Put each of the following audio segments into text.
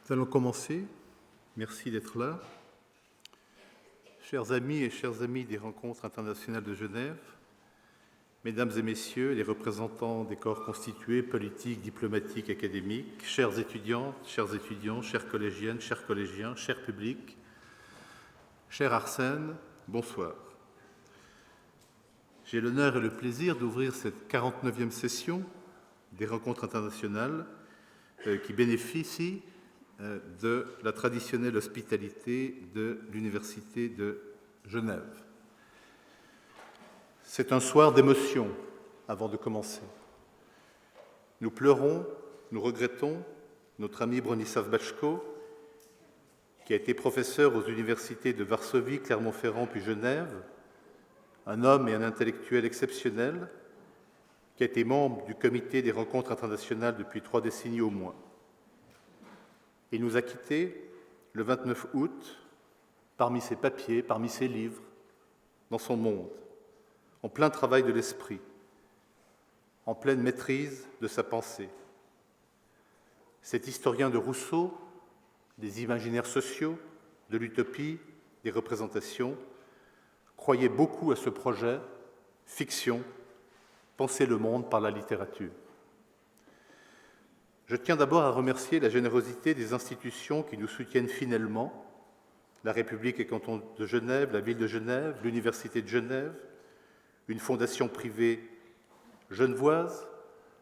Nous allons commencer. Merci d'être là. Chers amis et chères amies des rencontres internationales de Genève, mesdames et messieurs, les représentants des corps constitués, politiques, diplomatiques, académiques, chères étudiantes, chers étudiants, chères collégiennes, chers collégiens, cher public, cher Arsène, bonsoir. J'ai l'honneur et le plaisir d'ouvrir cette 49e session des rencontres internationales qui bénéficie de la traditionnelle hospitalité de l'Université de Genève. C'est un soir d'émotion avant de commencer. Nous pleurons, nous regrettons notre ami Bronisław Beczko, qui a été professeur aux universités de Varsovie, Clermont-Ferrand puis Genève, un homme et un intellectuel exceptionnel, qui a été membre du comité des rencontres internationales depuis 3 décennies au moins. Il nous a quittés le 29 août, parmi ses papiers, parmi ses livres, dans son monde, en plein travail de l'esprit, en pleine maîtrise de sa pensée. Cet historien de Rousseau, des imaginaires sociaux, de l'utopie, des représentations, croyait beaucoup à ce projet, fiction, penser le monde par la littérature. Je tiens d'abord à remercier la générosité des institutions qui nous soutiennent fidèlement, la République et canton de Genève, la ville de Genève, l'Université de Genève, une fondation privée genevoise,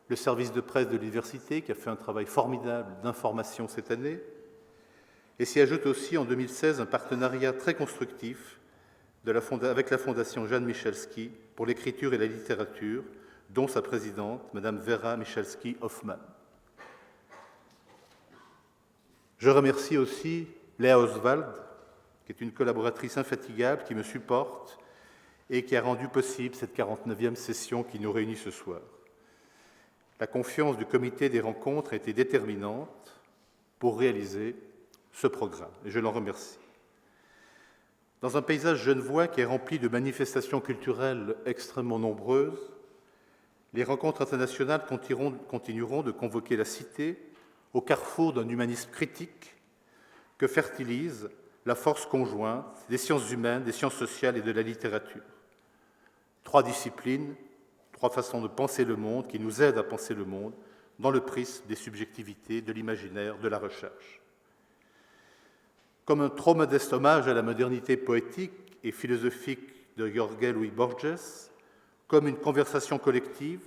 le service de presse de l'université qui a fait un travail formidable d'information cette année, et s'y ajoute aussi en 2016 un partenariat très constructif avec la fondation Jeanne Michalski pour l'écriture et la littérature, dont sa présidente, Madame Vera Michalski-Hoffmann. Je remercie aussi Léa Oswald, qui est une collaboratrice infatigable, qui me supporte et qui a rendu possible cette 49e session qui nous réunit ce soir. La confiance du comité des rencontres a été déterminante pour réaliser ce programme, et je l'en remercie. Dans un paysage genevois qui est rempli de manifestations culturelles extrêmement nombreuses, les rencontres internationales continueront de convoquer la cité au carrefour d'un humanisme critique que fertilise la force conjointe des sciences humaines, des sciences sociales et de la littérature. 3 disciplines, 3 façons de penser le monde qui nous aident à penser le monde dans le prisme des subjectivités, de l'imaginaire, de la recherche. Comme un trop modeste hommage à la modernité poétique et philosophique de Jorge Luis Borges, comme une conversation collective,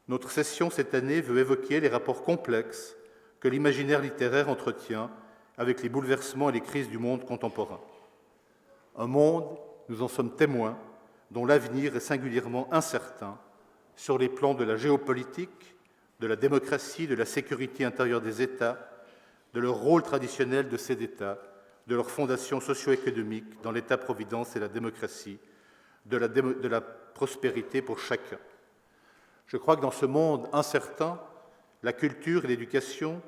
notre session cette année veut évoquer les rapports complexes que l'imaginaire littéraire entretient avec les bouleversements et les crises du monde contemporain. Un monde, nous en sommes témoins, dont l'avenir est singulièrement incertain sur les plans de la géopolitique, de la démocratie, de la sécurité intérieure des États, de leur rôle traditionnel de ces États, de leur fondation socio-économique dans l'État-providence et la démocratie, de la prospérité pour chacun. Je crois que dans ce monde incertain, la culture et l'éducation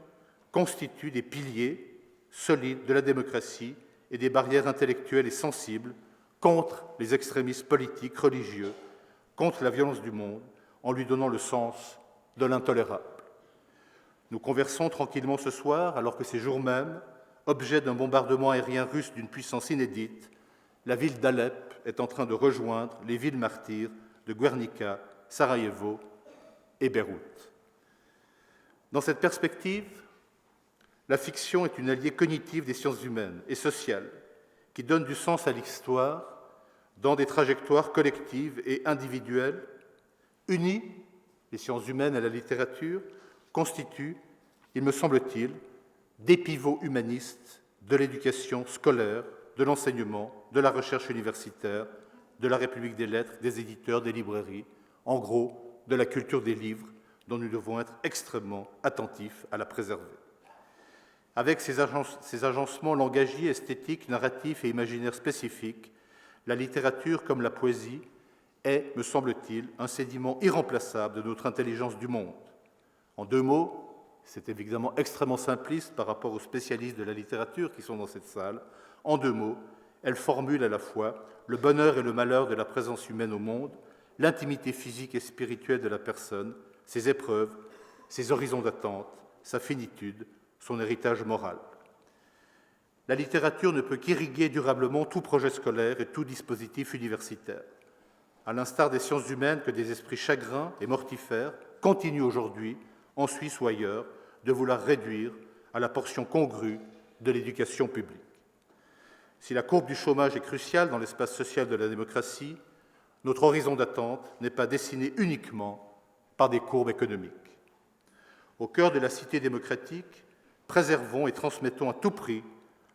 constituent des piliers solides de la démocratie et des barrières intellectuelles et sensibles contre les extrémismes politiques, religieux, contre la violence du monde, en lui donnant le sens de l'intolérable. Nous conversons tranquillement ce soir, alors que ces jours même, objet d'un bombardement aérien russe d'une puissance inédite, la ville d'Alep est en train de rejoindre les villes martyres de Guernica, Sarajevo et Beyrouth. Dans cette perspective, la fiction est une alliée cognitive des sciences humaines et sociales qui donne du sens à l'histoire dans des trajectoires collectives et individuelles. Unies, les sciences humaines et la littérature constituent, il me semble-t-il, des pivots humanistes de l'éducation scolaire, de l'enseignement, de la recherche universitaire, de la République des lettres, des éditeurs, des librairies, en gros, de la culture des livres, dont nous devons être extrêmement attentifs à la préserver. Avec ses agencements langagiers, esthétiques, narratifs et imaginaires spécifiques, la littérature, comme la poésie, est, me semble-t-il, un sédiment irremplaçable de notre intelligence du monde. En 2 mots, c'est évidemment extrêmement simpliste par rapport aux spécialistes de la littérature qui sont dans cette salle, en 2 mots, elle formule à la fois le bonheur et le malheur de la présence humaine au monde, l'intimité physique et spirituelle de la personne, ses épreuves, ses horizons d'attente, sa finitude, son héritage moral. La littérature ne peut qu'irriguer durablement tout projet scolaire et tout dispositif universitaire. À l'instar des sciences humaines que des esprits chagrins et mortifères continuent aujourd'hui, en Suisse ou ailleurs, de vouloir réduire à la portion congrue de l'éducation publique. Si la courbe du chômage est cruciale dans l'espace social de la démocratie, notre horizon d'attente n'est pas dessiné uniquement par des courbes économiques. Au cœur de la cité démocratique, préservons et transmettons à tout prix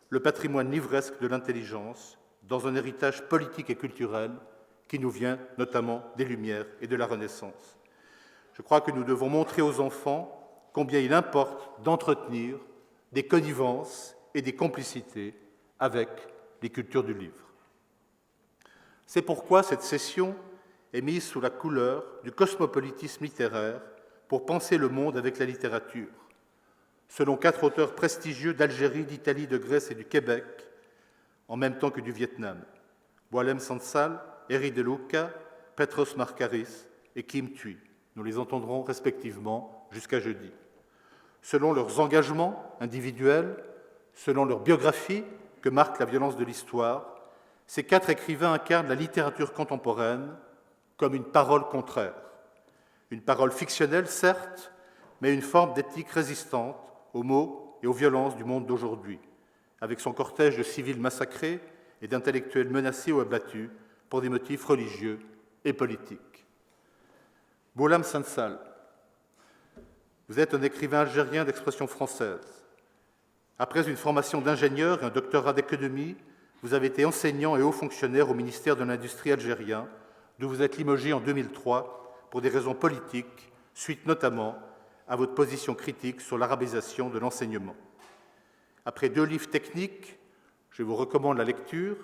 le patrimoine livresque de l'intelligence dans un héritage politique et culturel qui nous vient notamment des Lumières et de la Renaissance. Je crois que nous devons montrer aux enfants combien il importe d'entretenir des connivences et des complicités avec les cultures du livre. C'est pourquoi cette session est mise sous la couleur du cosmopolitisme littéraire pour penser le monde avec la littérature, selon 4 auteurs prestigieux d'Algérie, d'Italie, de Grèce et du Québec, en même temps que du Vietnam, Boualem Sansal, Eri De Luca, Petros Markaris et Kim Thuy. Nous les entendrons respectivement jusqu'à jeudi. Selon leurs engagements individuels, selon leur biographie que marque la violence de l'histoire, ces 4 écrivains incarnent la littérature contemporaine comme une parole contraire. Une parole fictionnelle, certes, mais une forme d'éthique résistante aux maux et aux violences du monde d'aujourd'hui, avec son cortège de civils massacrés et d'intellectuels menacés ou abattus pour des motifs religieux et politiques. Boualem Sansal, vous êtes un écrivain algérien d'expression française. Après une formation d'ingénieur et un doctorat d'économie, vous avez été enseignant et haut fonctionnaire au ministère de l'Industrie algérien, d'où vous êtes limogé en 2003 pour des raisons politiques, suite notamment à votre position critique sur l'arabisation de l'enseignement. Après 2 livres techniques, je vous recommande la lecture,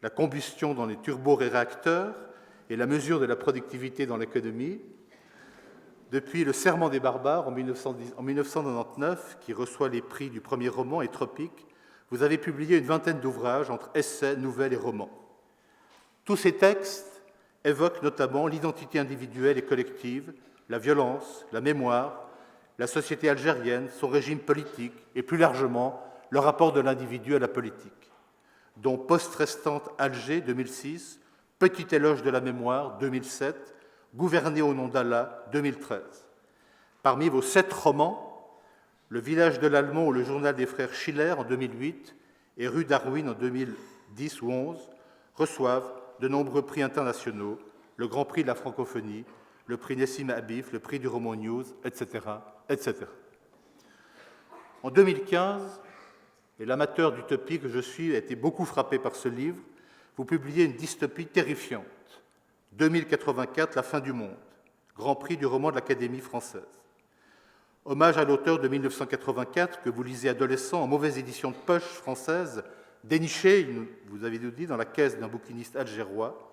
La combustion dans les turboréacteurs et La mesure de la productivité dans l'économie. Depuis Le Serment des barbares en 1999, qui reçoit les prix du premier roman et Tropique, vous avez publié une 20aine d'ouvrages entre essais, nouvelles et romans. Tous ces textes évoquent notamment l'identité individuelle et collective, la violence, la mémoire, la société algérienne, son régime politique et plus largement le rapport de l'individu à la politique, dont Post-restante Alger 2006, Petit éloge de la mémoire 2007, Gouverner au nom d'Allah 2013. Parmi vos 7 romans, Le village de l'Allemand ou Le journal des frères Schiller en 2008 et Rue Darwin en 2010 ou 2011 reçoivent de nombreux prix internationaux, le Grand Prix de la francophonie, le prix Nessim Habif, le prix du Roman News, etc., etc. En 2015, et l'amateur d'utopie que je suis a été beaucoup frappé par ce livre, vous publiez une dystopie terrifiante, 2084, La fin du monde, Grand Prix du roman de l'Académie française. Hommage à l'auteur de 1984 que vous lisez adolescent en mauvaise édition de poche française, déniché, vous avez dit, dans la caisse d'un bouquiniste algérois,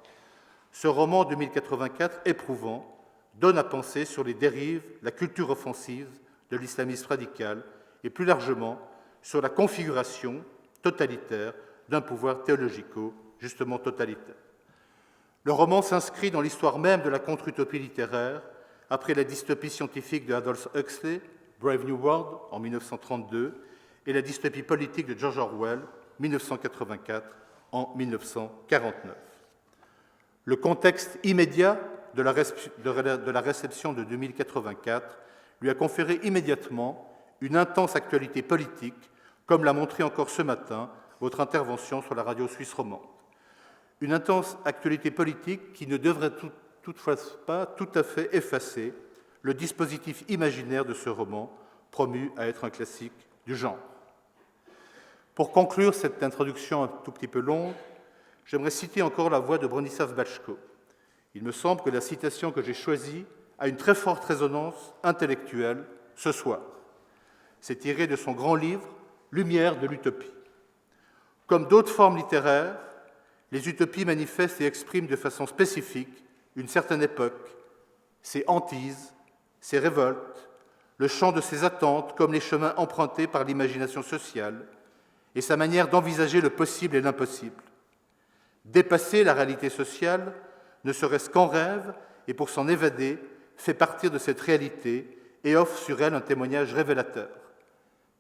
ce roman 2084 éprouvant donne à penser sur les dérives, la culture offensive de l'islamisme radical et plus largement sur la configuration totalitaire d'un pouvoir théologico justement totalitaire. Le roman s'inscrit dans l'histoire même de la contre-utopie littéraire après la dystopie scientifique de Aldous Huxley, Brave New World, en 1932, et la dystopie politique de George Orwell, 1984, en 1949. Le contexte immédiat de la réception de 2084 lui a conféré immédiatement une intense actualité politique, comme l'a montré encore ce matin votre intervention sur la radio suisse romande. Une intense actualité politique qui ne devrait toutefois pas tout à fait effacer le dispositif imaginaire de ce roman, promu à être un classique du genre. Pour conclure cette introduction un tout petit peu longue, j'aimerais citer encore la voix de Bronislaw Bajko. Il me semble que la citation que j'ai choisie a une très forte résonance intellectuelle ce soir. C'est tiré de son grand livre « Lumière de l'utopie ». Comme d'autres formes littéraires, les utopies manifestent et expriment de façon spécifique une certaine époque, ses hantises, ses révoltes, le champ de ses attentes comme les chemins empruntés par l'imagination sociale et sa manière d'envisager le possible et l'impossible. Dépasser la réalité sociale, ne serait-ce qu'en rêve, et pour s'en évader, fait partir de cette réalité et offre sur elle un témoignage révélateur.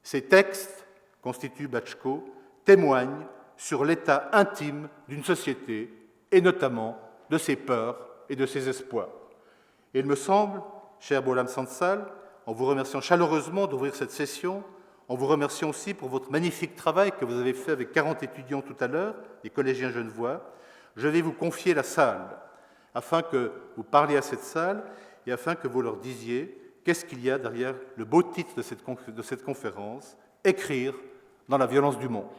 Ces textes, constitue Batchko, témoignent sur l'état intime d'une société et notamment de ses peurs et de ses espoirs. Et il me semble, cher Boualem Sansal, en vous remerciant chaleureusement d'ouvrir cette session, en vous remerciant aussi pour votre magnifique travail que vous avez fait avec 40 étudiants tout à l'heure, les collégiens genevois, je vais vous confier la salle, afin que vous parliez à cette salle et afin que vous leur disiez qu'est-ce qu'il y a derrière le beau titre de cette conférence, Écrire dans la violence du monde.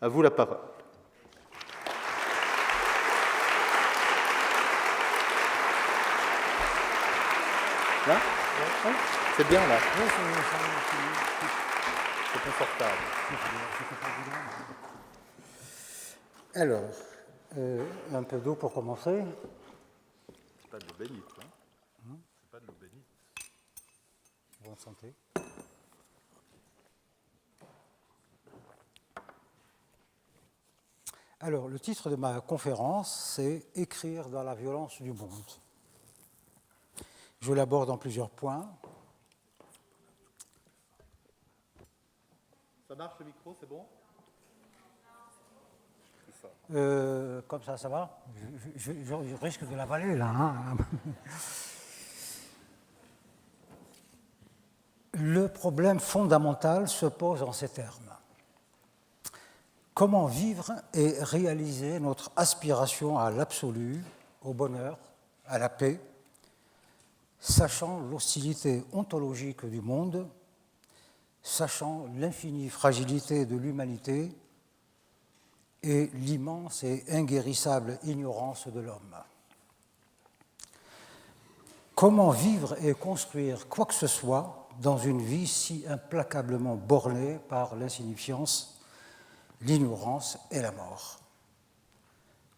À vous la parole. Là ? Oui. C'est bien là. C'est confortable. Alors, un peu d'eau pour commencer. C'est pas de l'eau bénite, hein ? C'est pas de l'eau bénite. Bonne santé. Alors, le titre de ma conférence, c'est « Écrire dans la violence du monde ». Je l'aborde en plusieurs points. Ça marche le micro, c'est bon ? Comme ça va ? Je risque de l'avaler, là. Hein. Le problème fondamental se pose en ces termes. Comment vivre et réaliser notre aspiration à l'absolu, au bonheur, à la paix, sachant l'hostilité ontologique du monde, sachant l'infinie fragilité de l'humanité et l'immense et inguérissable ignorance de l'homme. Comment vivre et construire quoi que ce soit dans une vie si implacablement bornée par l'insignifiance, l'ignorance et la mort.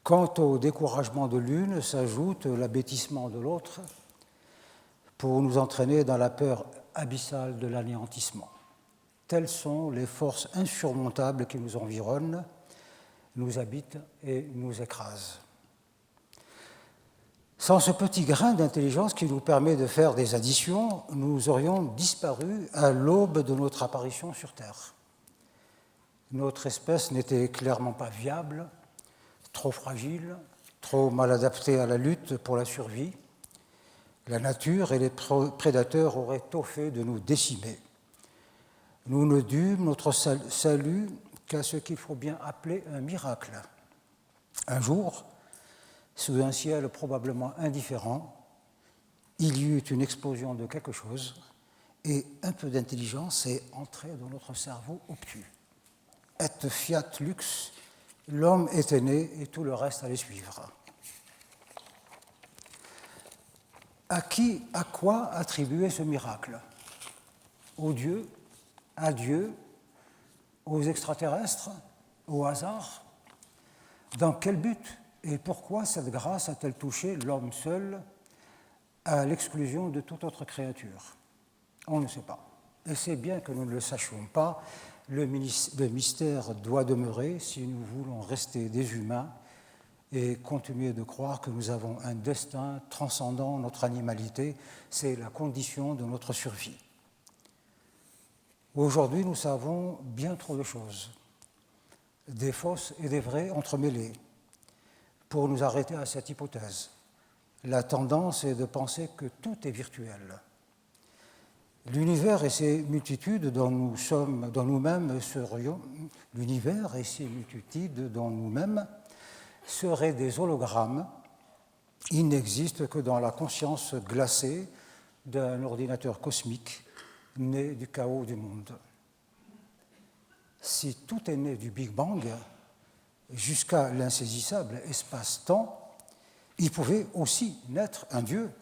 Quant au découragement de l'une, s'ajoute l'abêtissement de l'autre pour nous entraîner dans la peur abyssale de l'anéantissement. Telles sont les forces insurmontables qui nous environnent, nous habitent et nous écrasent. Sans ce petit grain d'intelligence qui nous permet de faire des additions, nous aurions disparu à l'aube de notre apparition sur Terre. Notre espèce n'était clairement pas viable, trop fragile, trop mal adaptée à la lutte pour la survie. La nature et les prédateurs auraient tôt fait de nous décimer. Nous ne dûmes notre salut qu'à ce qu'il faut bien appeler un miracle. Un jour, sous un ciel probablement indifférent, il y eut une explosion de quelque chose et un peu d'intelligence est entré dans notre cerveau obtus. Et fiat lux, l'homme était né et tout le reste allait suivre. À quoi attribuer ce miracle ? Aux dieux, à Dieu, aux extraterrestres, au hasard ? Dans quel but et pourquoi cette grâce a-t-elle touché l'homme seul à l'exclusion de toute autre créature ? On ne sait pas. Et c'est bien que nous ne le sachions pas. Le mystère doit demeurer si nous voulons rester des humains et continuer de croire que nous avons un destin transcendant notre animalité. C'est la condition de notre survie. Aujourd'hui, nous savons bien trop de choses, des fausses et des vraies entremêlées. Pour nous arrêter à cette hypothèse, la tendance est de penser que tout est virtuel. L'univers et ses multitudes dont nous-mêmes seraient des hologrammes. Ils n'existent que dans la conscience glacée d'un ordinateur cosmique né du chaos du monde. Si tout est né du Big Bang, jusqu'à l'insaisissable espace-temps, il pouvait aussi naître un Dieu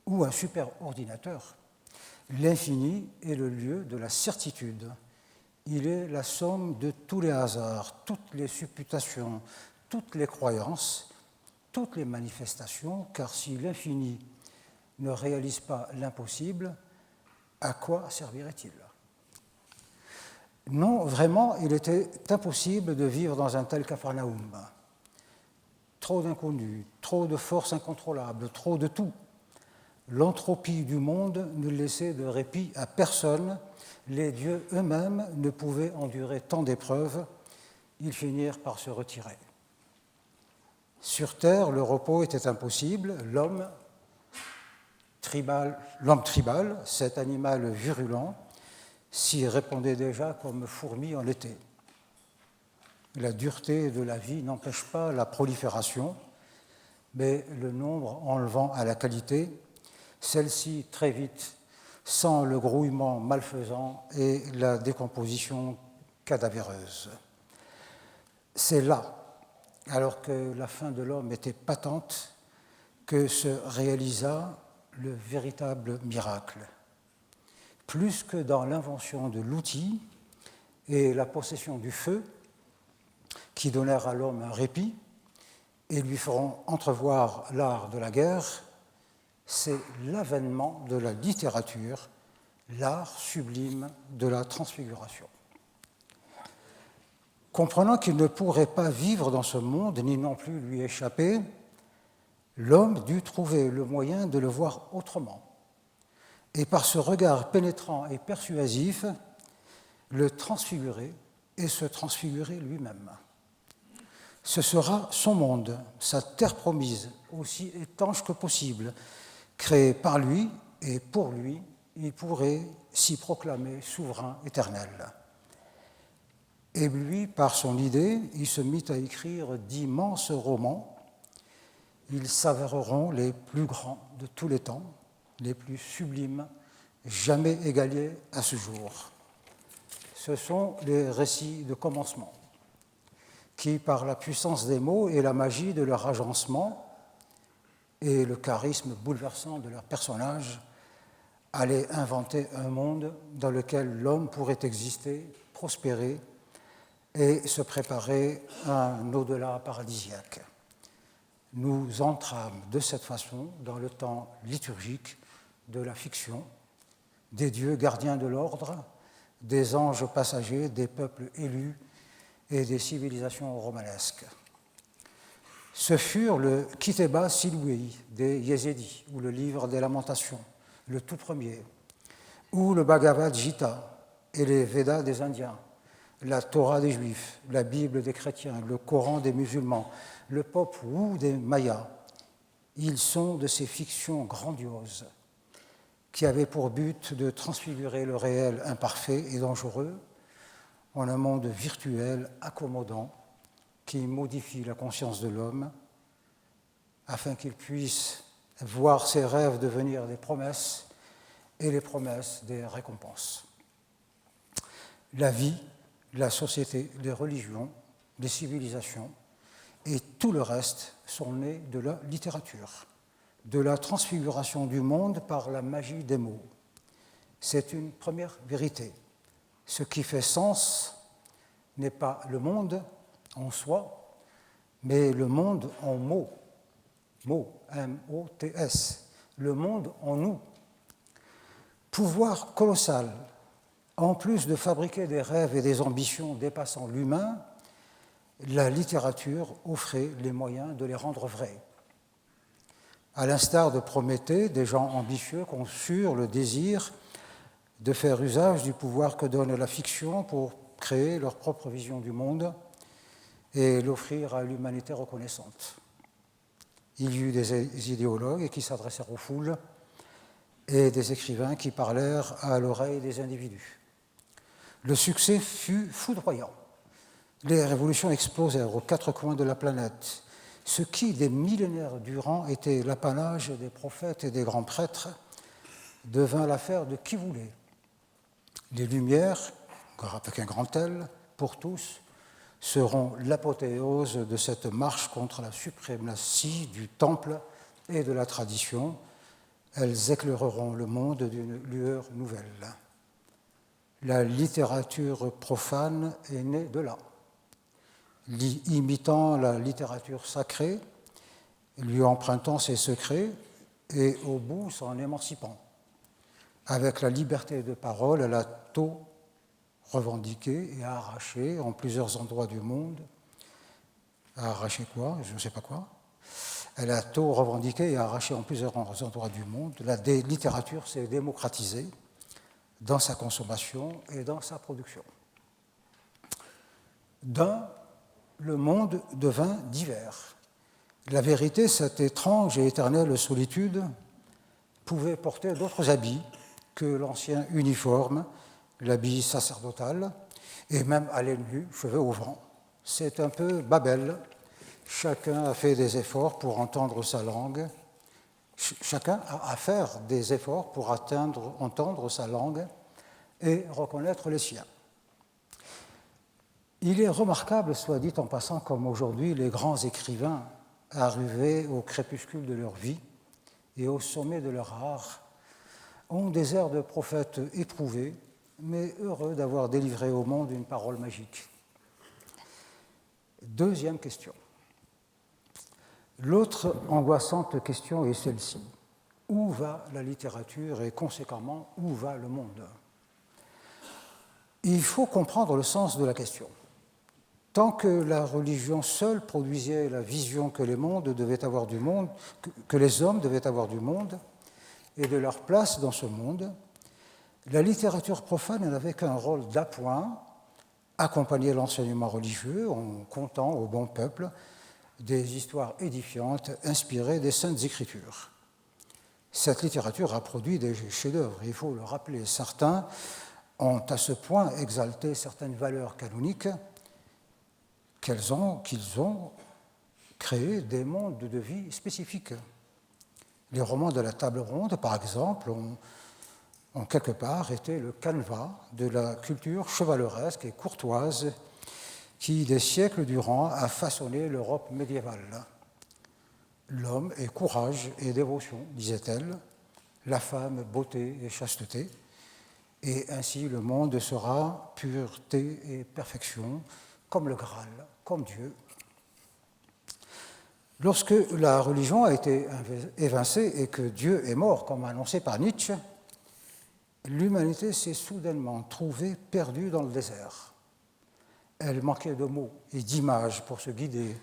ou un super-ordinateur. L'infini est le lieu de la certitude. Il est la somme de tous les hasards, toutes les supputations, toutes les croyances, toutes les manifestations, car si l'infini ne réalise pas l'impossible, à quoi servirait-il ? Non, vraiment, il était impossible de vivre dans un tel Capharnaüm. Trop d'inconnus, trop de forces incontrôlables, trop de tout. L'entropie du monde ne laissait de répit à personne les dieux eux-mêmes ne pouvaient endurer tant d'épreuves, ils finirent par se retirer. Sur Terre, le repos était impossible, l'homme tribal, cet animal virulent, s'y répondait déjà comme fourmi en été. La dureté de la vie n'empêche pas la prolifération, mais le nombre enlevant à la qualité, celle-ci très vite sent le grouillement malfaisant et la décomposition cadavéreuse. C'est là, alors que la fin de l'homme était patente, que se réalisa le véritable miracle. Plus que dans l'invention de l'outil et la possession du feu, qui donnèrent à l'homme un répit et lui feront entrevoir l'art de la guerre, c'est l'avènement de la littérature, l'art sublime de la transfiguration. Comprenant qu'il ne pourrait pas vivre dans ce monde, ni non plus lui échapper, l'homme dut trouver le moyen de le voir autrement, et par ce regard pénétrant et persuasif, le transfigurer et se transfigurer lui-même. Ce sera son monde, sa terre promise, aussi étanche que possible, créée par lui et pour lui, il pourrait s'y proclamer souverain éternel. Et lui, par son idée, il se mit à écrire d'immenses romans. Ils s'avéreront les plus grands de tous les temps, les plus sublimes, jamais égalés à ce jour. Ce sont les récits de commencement, qui, par la puissance des mots et la magie de leur agencement et le charisme bouleversant de leurs personnages, allaient inventer un monde dans lequel l'homme pourrait exister, prospérer et se préparer à un au-delà paradisiaque. Nous entrâmes de cette façon dans le temps liturgique de la fiction, des dieux gardiens de l'ordre, des anges passagers, des peuples élus et des civilisations romanesques. Ce furent le Kiteba Silouei des Yézidis, ou le livre des Lamentations, le tout premier, ou le Bhagavad Gita et les Védas des Indiens, la Torah des Juifs, la Bible des chrétiens, le Coran des musulmans, le Popol Vuh des Mayas. Ils sont de ces fictions grandioses qui avaient pour but de transfigurer le réel imparfait et dangereux en un monde virtuel accommodant qui modifie la conscience de l'homme afin qu'il puisse voir ses rêves devenir des promesses et les promesses des récompenses. La vie, la société, les religions, les civilisations et tout le reste sont nés de la littérature, de la transfiguration du monde par la magie des mots. C'est une première vérité. Ce qui fait sens n'est pas le monde en soi, mais le monde en mots. Mots, M-O-T-S, le monde en nous. Pouvoir colossal, en plus de fabriquer des rêves et des ambitions dépassant l'humain, la littérature offrait les moyens de les rendre vrais. À l'instar de Prométhée, des gens ambitieux conçurent le désir de faire usage du pouvoir que donne la fiction pour créer leur propre vision du monde et l'offrir à l'humanité reconnaissante. Il y eut des idéologues qui s'adressèrent aux foules et des écrivains qui parlèrent à l'oreille des individus. Le succès fut foudroyant. Les révolutions explosèrent aux quatre coins de la planète. Ce qui, des millénaires durant, était l'apanage des prophètes et des grands prêtres, devint l'affaire de qui voulait. Les Lumières, avec un grand L, pour tous, seront l'apothéose de cette marche contre la suprématie du temple et de la tradition. Elles éclaireront le monde d'une lueur nouvelle. La littérature profane est née de là, imitant la littérature sacrée, lui empruntant ses secrets et au bout s'en émancipant. Avec la liberté de parole, elle a tôt revendiqué et arraché en plusieurs endroits du monde. Arraché quoi? Je ne sais pas quoi. Elle a tôt revendiqué et arraché en plusieurs endroits du monde. La littérature s'est démocratisée dans sa consommation et dans sa production. D'un, le monde devint divers. La vérité, cette étrange et éternelle solitude, pouvait porter d'autres habits que l'ancien uniforme, l'habit sacerdotal, et même aller nu, cheveux au vent. C'est un peu Babel. Chacun a fait des efforts pour entendre sa langue. Chacun a à faire des efforts pour entendre sa langue et reconnaître les siens. Il est remarquable, soit dit en passant, comme aujourd'hui les grands écrivains arrivés au crépuscule de leur vie et au sommet de leur art ont des airs de prophètes éprouvés, mais heureux d'avoir délivré au monde une parole magique. Deuxième question. L'autre angoissante question est celle-ci. Où va la littérature et conséquemment, où va le monde? Il faut comprendre le sens de la question. Tant que la religion seule produisait la vision que les hommes devaient avoir du monde et de leur place dans ce monde, la littérature profane n'avait qu'un rôle d'appoint, accompagner l'enseignement religieux en contant au bon peuple des histoires édifiantes inspirées des Saintes Écritures. Cette littérature a produit des chefs-d'œuvre, il faut le rappeler. Certains ont à ce point exalté certaines valeurs canoniques qu'ils ont créé des mondes de vie spécifiques. Les romans de la table ronde, par exemple, ont quelque part été le canevas de la culture chevaleresque et courtoise qui, des siècles durant, a façonné l'Europe médiévale. L'homme est courage et dévotion, disait-elle, la femme beauté et chasteté, et ainsi le monde sera pureté et perfection, comme le Graal, comme Dieu. Lorsque la religion a été évincée et que Dieu est mort, comme annoncé par Nietzsche, l'humanité s'est soudainement trouvée perdue dans le désert. Elle manquait de mots et d'images pour se guider,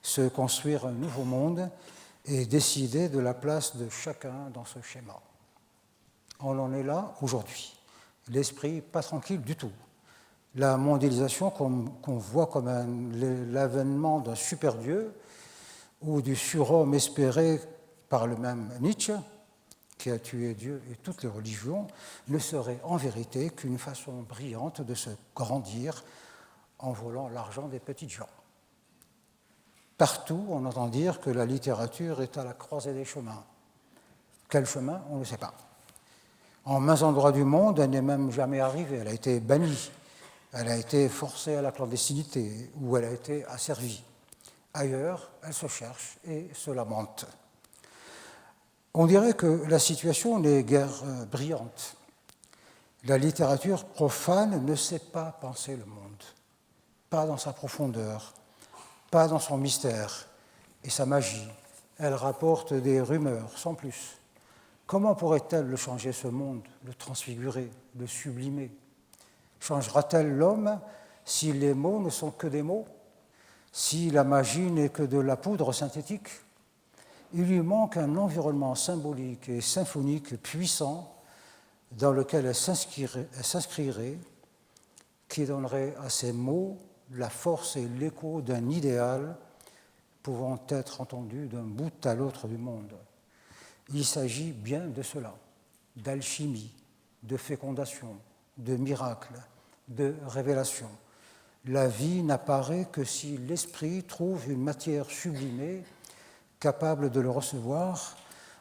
se construire un nouveau monde et décider de la place de chacun dans ce schéma. On en est là aujourd'hui. L'esprit pas tranquille du tout. La mondialisation qu'on voit comme l'avènement d'un super-dieu ou du surhomme espéré par le même Nietzsche, qui a tué Dieu et toutes les religions, ne serait en vérité qu'une façon brillante de se grandir en volant l'argent des petites gens. Partout, on entend dire que la littérature est à la croisée des chemins. Quel chemin? On ne sait pas. En maint endroits du monde, elle n'est même jamais arrivée. Elle a été bannie, elle a été forcée à la clandestinité ou elle a été asservie. Ailleurs, elle se cherche et se lamente. On dirait que la situation n'est guère brillante. La littérature profane ne sait pas penser le monde, pas dans sa profondeur, pas dans son mystère et sa magie. Elle rapporte des rumeurs, sans plus. Comment pourrait-elle le changer, ce monde, le transfigurer, le sublimer? Changera-t-elle l'homme si les mots ne sont que des mots? Si la magie n'est que de la poudre synthétique? Il lui manque un environnement symbolique et symphonique puissant dans lequel elle s'inscrirait, qui donnerait à ces mots la force et l'écho d'un idéal pouvant être entendu d'un bout à l'autre du monde. Il s'agit bien de cela, d'alchimie, de fécondation, de miracle, de révélation. La vie n'apparaît que si l'esprit trouve une matière sublimée capable de le recevoir,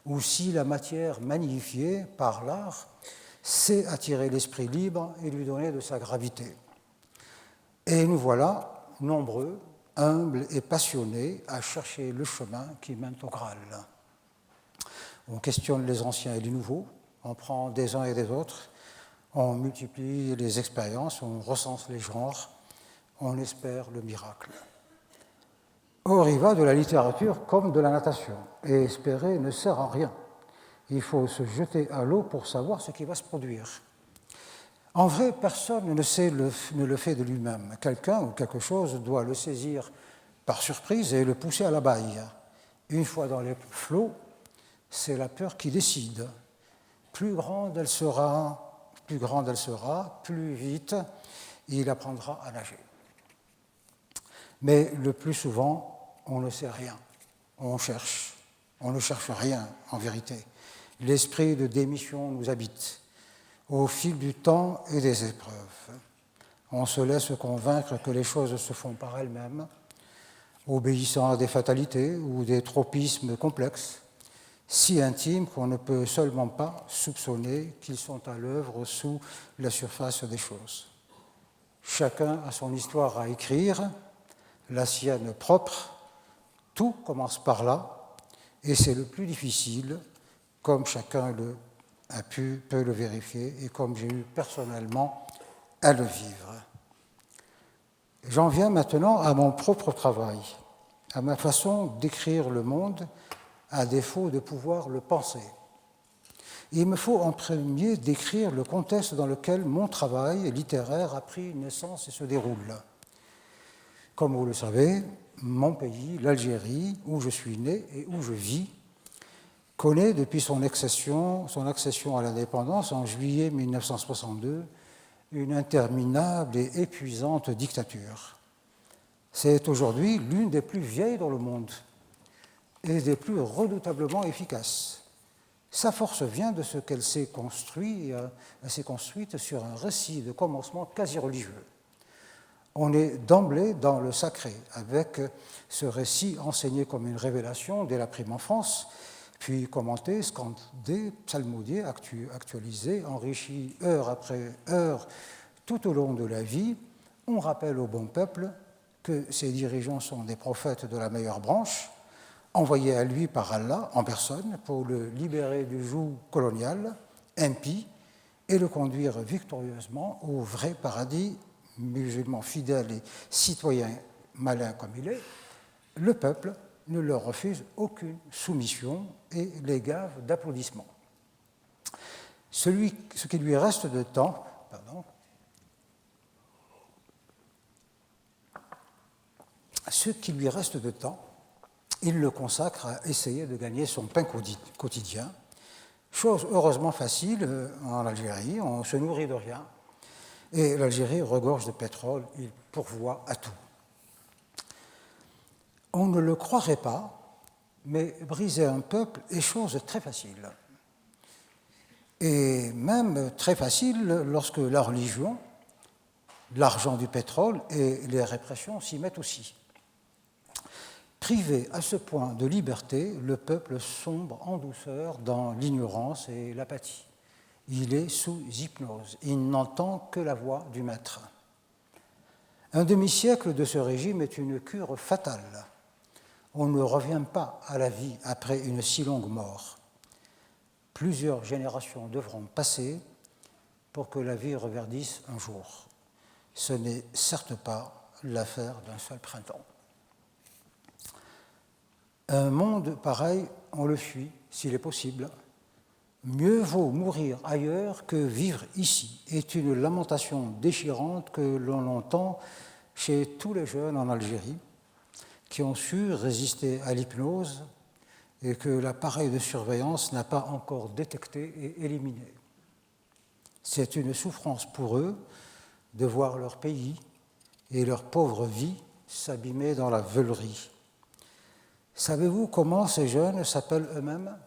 ou si la matière magnifiée par l'art sait attirer l'esprit libre et lui donner de sa gravité. Et nous voilà, nombreux, humbles et passionnés, à chercher le chemin qui mène au Graal. On questionne les anciens et les nouveaux, on prend des uns et des autres, on multiplie les expériences, on recense les genres, on espère le miracle. Or, il va de la littérature comme de la natation, et espérer ne sert à rien. Il faut se jeter à l'eau pour savoir ce qui va se produire. En vrai, personne ne le fait de lui-même. Quelqu'un ou quelque chose doit le saisir par surprise et le pousser à la baille. Une fois dans les flots, c'est la peur qui décide. Plus grande elle sera, plus grande elle sera, plus vite il apprendra à nager. Mais le plus souvent, on ne sait rien, on cherche. On ne cherche rien, en vérité. L'esprit de démission nous habite, au fil du temps et des épreuves. On se laisse convaincre que les choses se font par elles-mêmes, obéissant à des fatalités ou des tropismes complexes, si intimes qu'on ne peut seulement pas soupçonner qu'ils sont à l'œuvre sous la surface des choses. Chacun a son histoire à écrire, la sienne propre, tout commence par là, et c'est le plus difficile, comme chacun peut le vérifier et comme j'ai eu personnellement à le vivre. J'en viens maintenant à mon propre travail, à ma façon d'écrire le monde, à défaut de pouvoir le penser. Il me faut en premier décrire le contexte dans lequel mon travail littéraire a pris naissance et se déroule. Comme vous le savez, mon pays, l'Algérie, où je suis né et où je vis, connaît depuis son accession à l'indépendance en juillet 1962 une interminable et épuisante dictature. C'est aujourd'hui l'une des plus vieilles dans le monde et des plus redoutablement efficaces. Sa force vient de ce qu'elle s'est construite sur un récit de commencement quasi religieux. On est d'emblée dans le sacré, avec ce récit enseigné comme une révélation dès la prime enfance, puis commenté, scandé, psalmodié, actualisé, enrichi heure après heure tout au long de la vie. On rappelle au bon peuple que ses dirigeants sont des prophètes de la meilleure branche, envoyés à lui par Allah en personne pour le libérer du joug colonial, impie, et le conduire victorieusement au vrai paradis. Musulman fidèle et citoyen malin comme il est, le peuple ne leur refuse aucune soumission et les gave d'applaudissements. Ce qui lui reste de temps, il le consacre à essayer de gagner son pain quotidien, chose heureusement facile en Algérie, on se nourrit de rien. Et l'Algérie regorge de pétrole, il pourvoit à tout. On ne le croirait pas, mais briser un peuple est chose très facile. Et même très facile lorsque la religion, l'argent du pétrole et les répressions s'y mettent aussi. Privé à ce point de liberté, le peuple sombre en douceur dans l'ignorance et l'apathie. Il est sous hypnose, il n'entend que la voix du maître. Un demi-siècle de ce régime est une cure fatale. On ne revient pas à la vie après une si longue mort. Plusieurs générations devront passer pour que la vie reverdisse un jour. Ce n'est certes pas l'affaire d'un seul printemps. Un monde pareil, on le fuit, s'il est possible. Mieux vaut mourir ailleurs que vivre ici, est une lamentation déchirante que l'on entend chez tous les jeunes en Algérie qui ont su résister à l'hypnose et que l'appareil de surveillance n'a pas encore détecté et éliminé. C'est une souffrance pour eux de voir leur pays et leur pauvre vie s'abîmer dans la veulerie. Savez-vous comment ces jeunes s'appellent eux-mêmes ?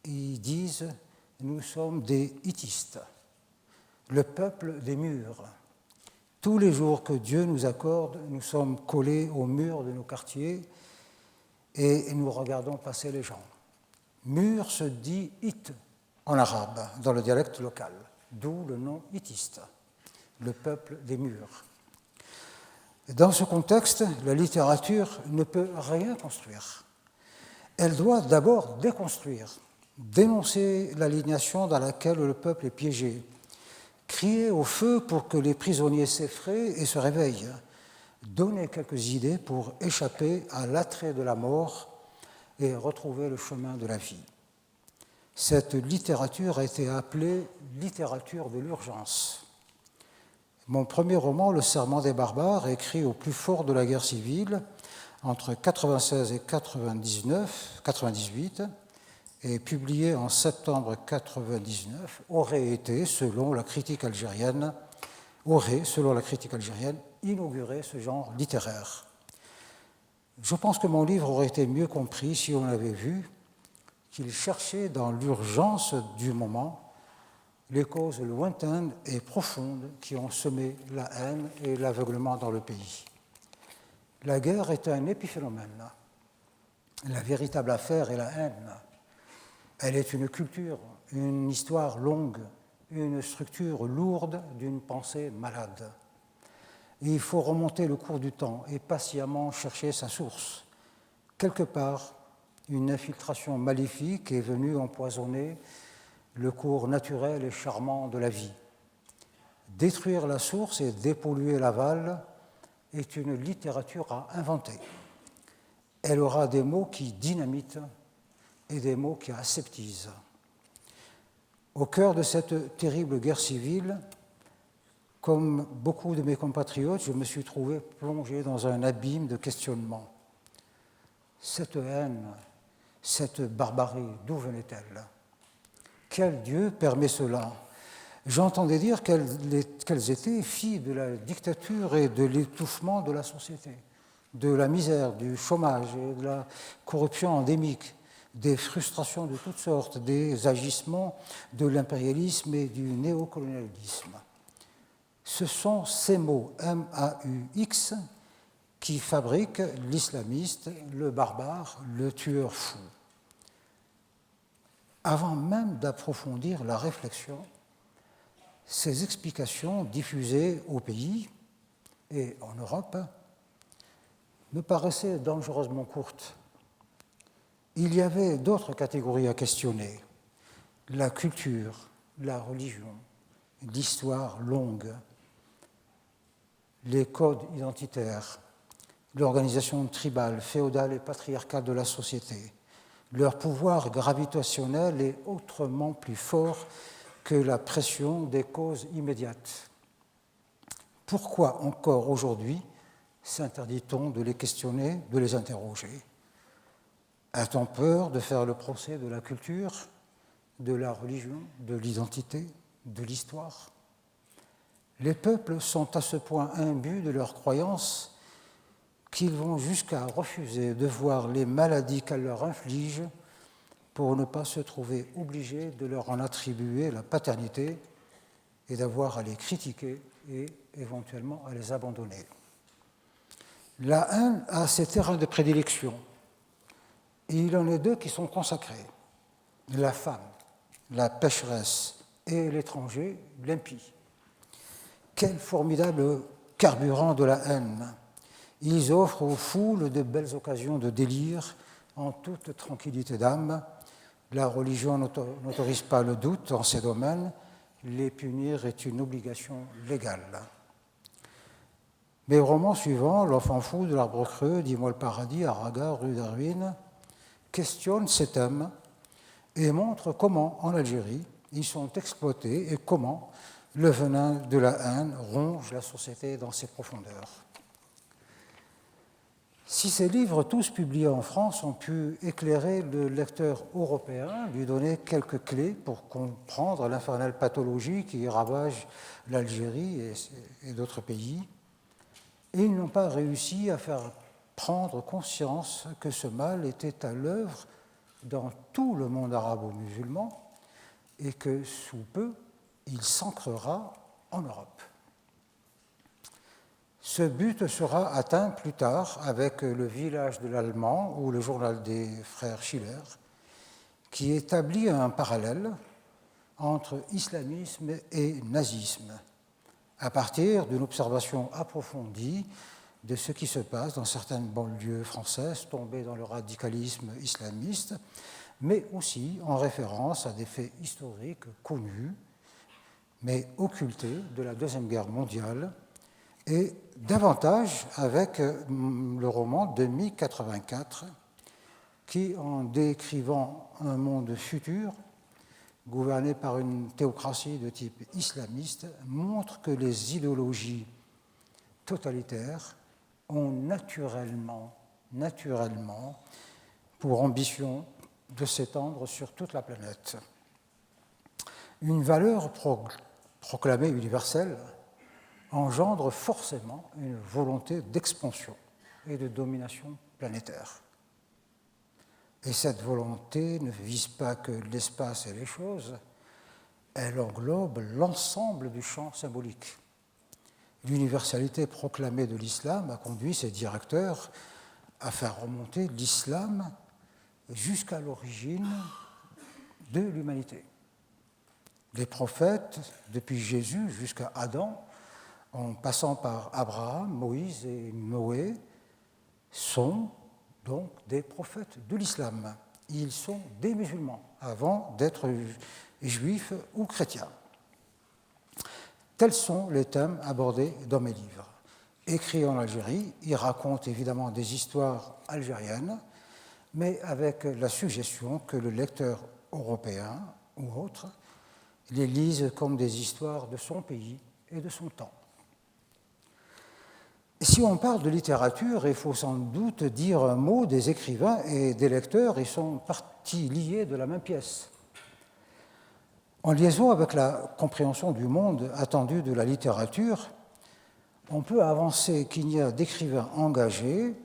Ils disent « nous sommes des hittistes, le peuple des murs. Tous les jours que Dieu nous accorde, nous sommes collés aux murs de nos quartiers et nous regardons passer les gens. Mur se dit hit en arabe, dans le dialecte local, d'où le nom hittiste, le peuple des murs. Dans ce contexte, la littérature ne peut rien construire. Elle doit d'abord déconstruire, dénoncer l'aliénation dans laquelle le peuple est piégé, crier au feu pour que les prisonniers s'effraient et se réveillent, donner quelques idées pour échapper à l'attrait de la mort et retrouver le chemin de la vie. Cette littérature a été appelée littérature de l'urgence. Mon premier roman, Le Serment des barbares, écrit au plus fort de la guerre civile, entre 1996 et 1998, et publié en septembre 1999, aurait, selon la critique algérienne, inauguré ce genre littéraire. Je pense que mon livre aurait été mieux compris si on avait vu qu'il cherchait dans l'urgence du moment les causes lointaines et profondes qui ont semé la haine et l'aveuglement dans le pays. La guerre est un épiphénomène. La véritable affaire est la haine. Elle est une culture, une histoire longue, une structure lourde d'une pensée malade. Il faut remonter le cours du temps et patiemment chercher sa source. Quelque part, une infiltration maléfique est venue empoisonner le cours naturel et charmant de la vie. Détruire la source et dépolluer l'aval est une littérature à inventer. Elle aura des mots qui dynamitent et des mots qui aseptisent. Au cœur de cette terrible guerre civile, comme beaucoup de mes compatriotes, je me suis trouvé plongé dans un abîme de questionnements. Cette haine, cette barbarie, d'où venait-elle? Quel Dieu permet cela? J'entendais dire qu'elles étaient filles de la dictature et de l'étouffement de la société, de la misère, du chômage et de la corruption endémique, des frustrations de toutes sortes, des agissements de l'impérialisme et du néocolonialisme. Ce sont ces mots M-A-U-X qui fabriquent l'islamiste, le barbare, le tueur fou. Avant même d'approfondir la réflexion, ces explications diffusées au pays et en Europe me paraissaient dangereusement courtes. Il y avait d'autres catégories à questionner: la culture, la religion, l'histoire longue, les codes identitaires, l'organisation tribale, féodale et patriarcale de la société. Leur pouvoir gravitationnel est autrement plus fort que la pression des causes immédiates. Pourquoi encore aujourd'hui s'interdit-on de les questionner, de les interroger? A-t-on peur de faire le procès de la culture, de la religion, de l'identité, de l'histoire? Les peuples sont à ce point imbus de leurs croyances qu'ils vont jusqu'à refuser de voir les maladies qu'elles leur infligent pour ne pas se trouver obligés de leur en attribuer la paternité et d'avoir à les critiquer et éventuellement à les abandonner. La haine a ses terrains de prédilection. Et il en est deux qui sont consacrés: la femme, la pécheresse, et l'étranger, l'impie. Quel formidable carburant de la haine! Ils offrent aux foules de belles occasions de délire en toute tranquillité d'âme. La religion n'autorise pas le doute en ces domaines. Les punir est une obligation légale. Mes romans suivants, L'enfant fou de l'Arbre creux, Dis-moi le paradis, Araga, rue Darwin, questionnent ces thèmes et montrent comment, en Algérie, ils sont exploités et comment le venin de la haine ronge la société dans ses profondeurs. Si ces livres, tous publiés en France, ont pu éclairer le lecteur européen, lui donner quelques clés pour comprendre l'infernale pathologie qui ravage l'Algérie et d'autres pays, ils n'ont pas réussi à faire prendre conscience que ce mal était à l'œuvre dans tout le monde arabo-musulman et que sous peu, il s'ancrera en Europe. Ce but sera atteint plus tard avec Le village de l'Allemand ou le journal des frères Schiller, qui établit un parallèle entre islamisme et nazisme, à partir d'une observation approfondie de ce qui se passe dans certaines banlieues françaises tombées dans le radicalisme islamiste, mais aussi en référence à des faits historiques connus, mais occultés de la Deuxième Guerre mondiale, et davantage avec le roman 2084, qui, en décrivant un monde futur, gouverné par une théocratie de type islamiste, montre que les idéologies totalitaires ont naturellement pour ambition de s'étendre sur toute la planète. Une valeur proclamée universelle engendre forcément une volonté d'expansion et de domination planétaire. Et cette volonté ne vise pas que l'espace et les choses, elle englobe l'ensemble du champ symbolique. L'universalité proclamée de l'islam a conduit ses directeurs à faire remonter l'islam jusqu'à l'origine de l'humanité. Les prophètes, depuis Jésus jusqu'à Adam, en passant par Abraham, Moïse et Noé, sont donc des prophètes de l'islam. Ils sont des musulmans avant d'être juifs ou chrétiens. Tels sont les thèmes abordés dans mes livres. Écrits en Algérie, ils racontent évidemment des histoires algériennes, mais avec la suggestion que le lecteur européen ou autre les lise comme des histoires de son pays et de son temps. Et si on parle de littérature, il faut sans doute dire un mot des écrivains et des lecteurs, ils sont partie liée de la même pièce. En liaison avec la compréhension du monde attendue de la littérature, on peut avancer qu'il n'y a d'écrivains engagés,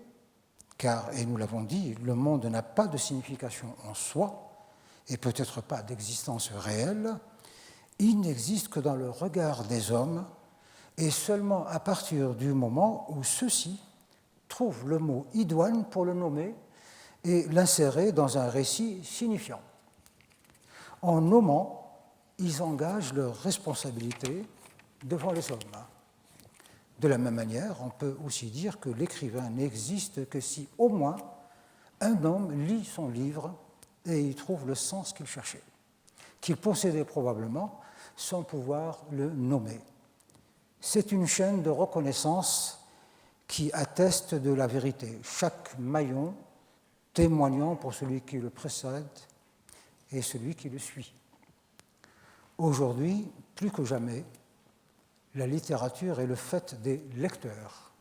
car, et nous l'avons dit, le monde n'a pas de signification en soi, et peut-être pas d'existence réelle, il n'existe que dans le regard des hommes, et seulement à partir du moment où ceux-ci trouvent le mot idoine pour le nommer et l'insérer dans un récit signifiant. En nommant, ils engagent leur responsabilité devant les hommes. De la même manière, on peut aussi dire que l'écrivain n'existe que si au moins un homme lit son livre et y trouve le sens qu'il cherchait, qu'il possédait probablement sans pouvoir le nommer. C'est une chaîne de reconnaissance qui atteste de la vérité, chaque maillon témoignant pour celui qui le précède et celui qui le suit. Aujourd'hui, plus que jamais, la littérature est le fait des lecteurs.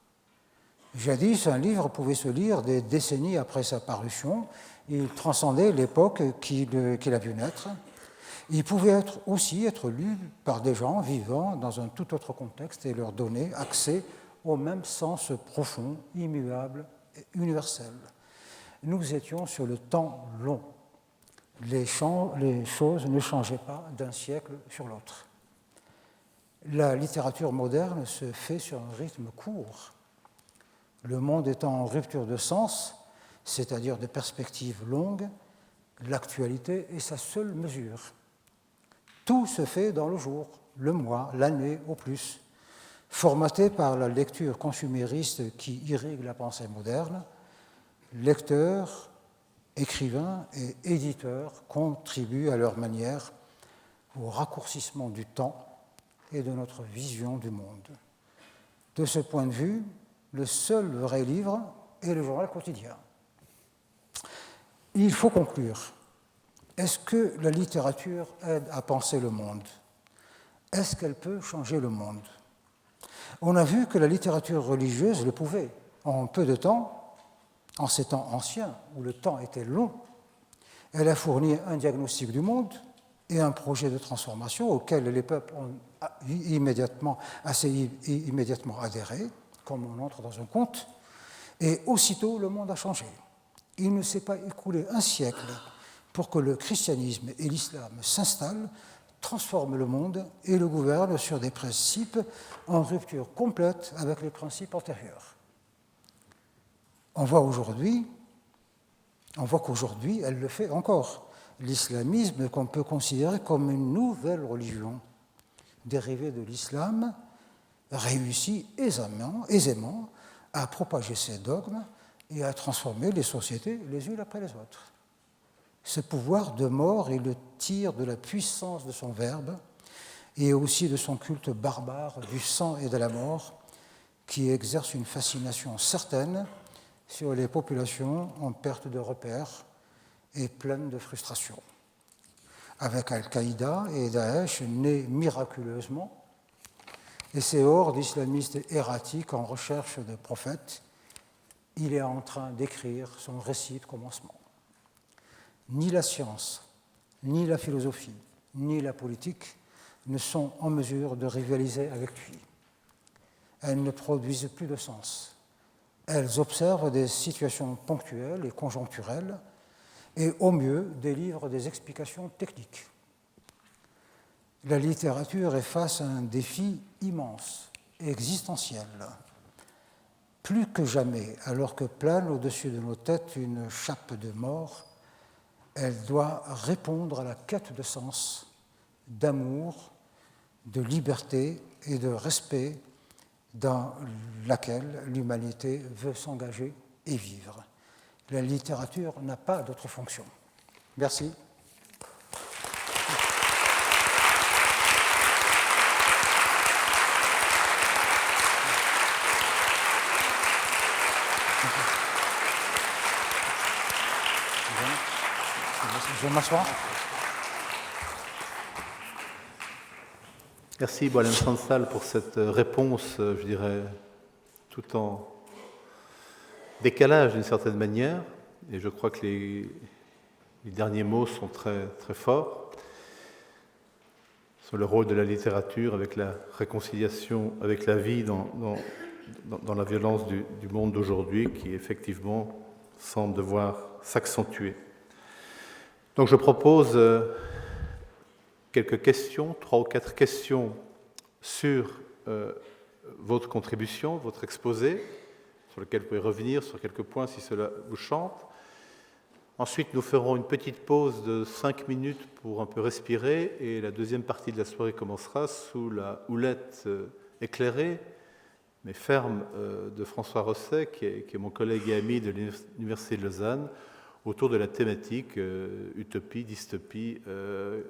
Jadis, un livre pouvait se lire des décennies après sa parution. Il transcendait l'époque qu'il a vu naître. Il pouvait aussi être lu par des gens vivant dans un tout autre contexte et leur donner accès au même sens profond, immuable et universel. Nous étions sur le temps long. Les choses ne changeaient pas d'un siècle sur l'autre. La littérature moderne se fait sur un rythme court. Le monde étant en rupture de sens, c'est-à-dire de perspectives longues, l'actualité est sa seule mesure. Tout se fait dans le jour, le mois, l'année au plus, formaté par la lecture consumériste qui irrigue la pensée moderne. Lecteurs, écrivains et éditeurs contribuent à leur manière au raccourcissement du temps et de notre vision du monde. De ce point de vue, le seul vrai livre est le journal quotidien. Il faut conclure. Est-ce que la littérature aide à penser le monde? Est-ce qu'elle peut changer le monde? On a vu que la littérature religieuse le pouvait. En peu de temps, en ces temps anciens où le temps était long, elle a fourni un diagnostic du monde et un projet de transformation auquel les peuples ont assez immédiatement adhéré, comme on entre dans un conte, et aussitôt le monde a changé. Il ne s'est pas écoulé un siècle pour que le christianisme et l'islam s'installent, transforment le monde et le gouvernent sur des principes en rupture complète avec les principes antérieurs. On voit qu'aujourd'hui, elle le fait encore. L'islamisme, qu'on peut considérer comme une nouvelle religion dérivée de l'islam, réussit aisément à propager ses dogmes et à transformer les sociétés les unes après les autres. Ce pouvoir de mort, il le tire de la puissance de son verbe et aussi de son culte barbare du sang et de la mort qui exerce une fascination certaine sur les populations en perte de repères et pleines de frustration. Avec Al-Qaïda et Daesh nés miraculeusement et ces hordes islamistes erratiques en recherche de prophètes, il est en train d'écrire son récit de commencement. ni la science, ni la philosophie, ni la politique ne sont en mesure de rivaliser avec lui. Elles ne produisent plus de sens. Elles observent des situations ponctuelles et conjoncturelles et, au mieux, délivrent des explications techniques. La littérature est face à un défi immense et existentiel. Plus que jamais, alors que plane au-dessus de nos têtes une chape de mort, elle doit répondre à la quête de sens, d'amour, de liberté et de respect dans laquelle l'humanité veut s'engager et vivre. La littérature n'a pas d'autre fonction. Merci. Je m'assois. Merci Boualem Sansal pour cette réponse, je dirais, tout en décalage d'une certaine manière. Et je crois que les derniers mots sont très, très forts sur le rôle de la littérature avec la réconciliation avec la vie dans la violence du monde d'aujourd'hui qui effectivement semble devoir s'accentuer. Donc je propose quelques questions, 3 ou 4 questions sur votre contribution, votre exposé, sur lequel vous pouvez revenir sur quelques points si cela vous chante. Ensuite, nous ferons une petite pause de 5 minutes pour un peu respirer et la deuxième partie de la soirée commencera sous la houlette éclairée, mais ferme, de François Rosset, qui est mon collègue et ami de l'Université de Lausanne, autour de la thématique utopie, dystopie, le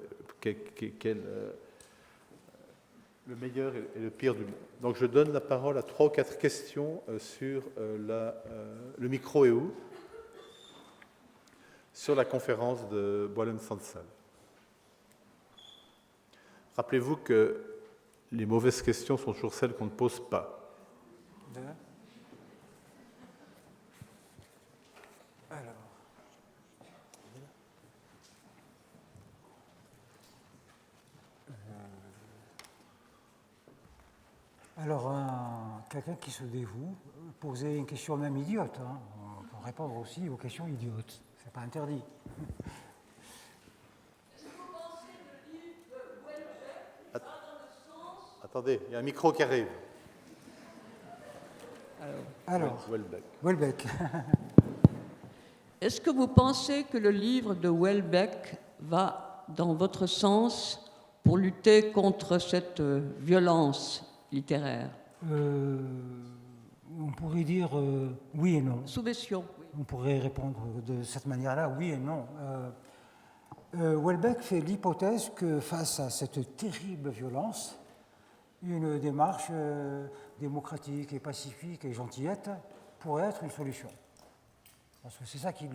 meilleur et le pire du monde. Donc je donne la parole à 3 ou 4 questions sur le micro est où ? Sur la conférence de Boualem Sansal. Rappelez-vous que les mauvaises questions sont toujours celles qu'on ne pose pas. Alors, quelqu'un qui se dévoue, poser une question même idiote, hein. On peut répondre aussi aux questions idiotes, c'est pas interdit. Est-ce que vous pensez que le livre de Houellebecq va dans le sens... Attendez, il y a un micro qui arrive. Alors, Houellebecq. Est-ce que vous pensez que le livre de Houellebecq va dans votre sens pour lutter contre cette violence littéraire? On pourrait dire oui et non. Sous-version. Oui. On pourrait répondre de cette manière-là, oui et non. Houellebecq fait l'hypothèse que face à cette terrible violence, une démarche démocratique et pacifique et gentillette pourrait être une solution. Parce que c'est ça qui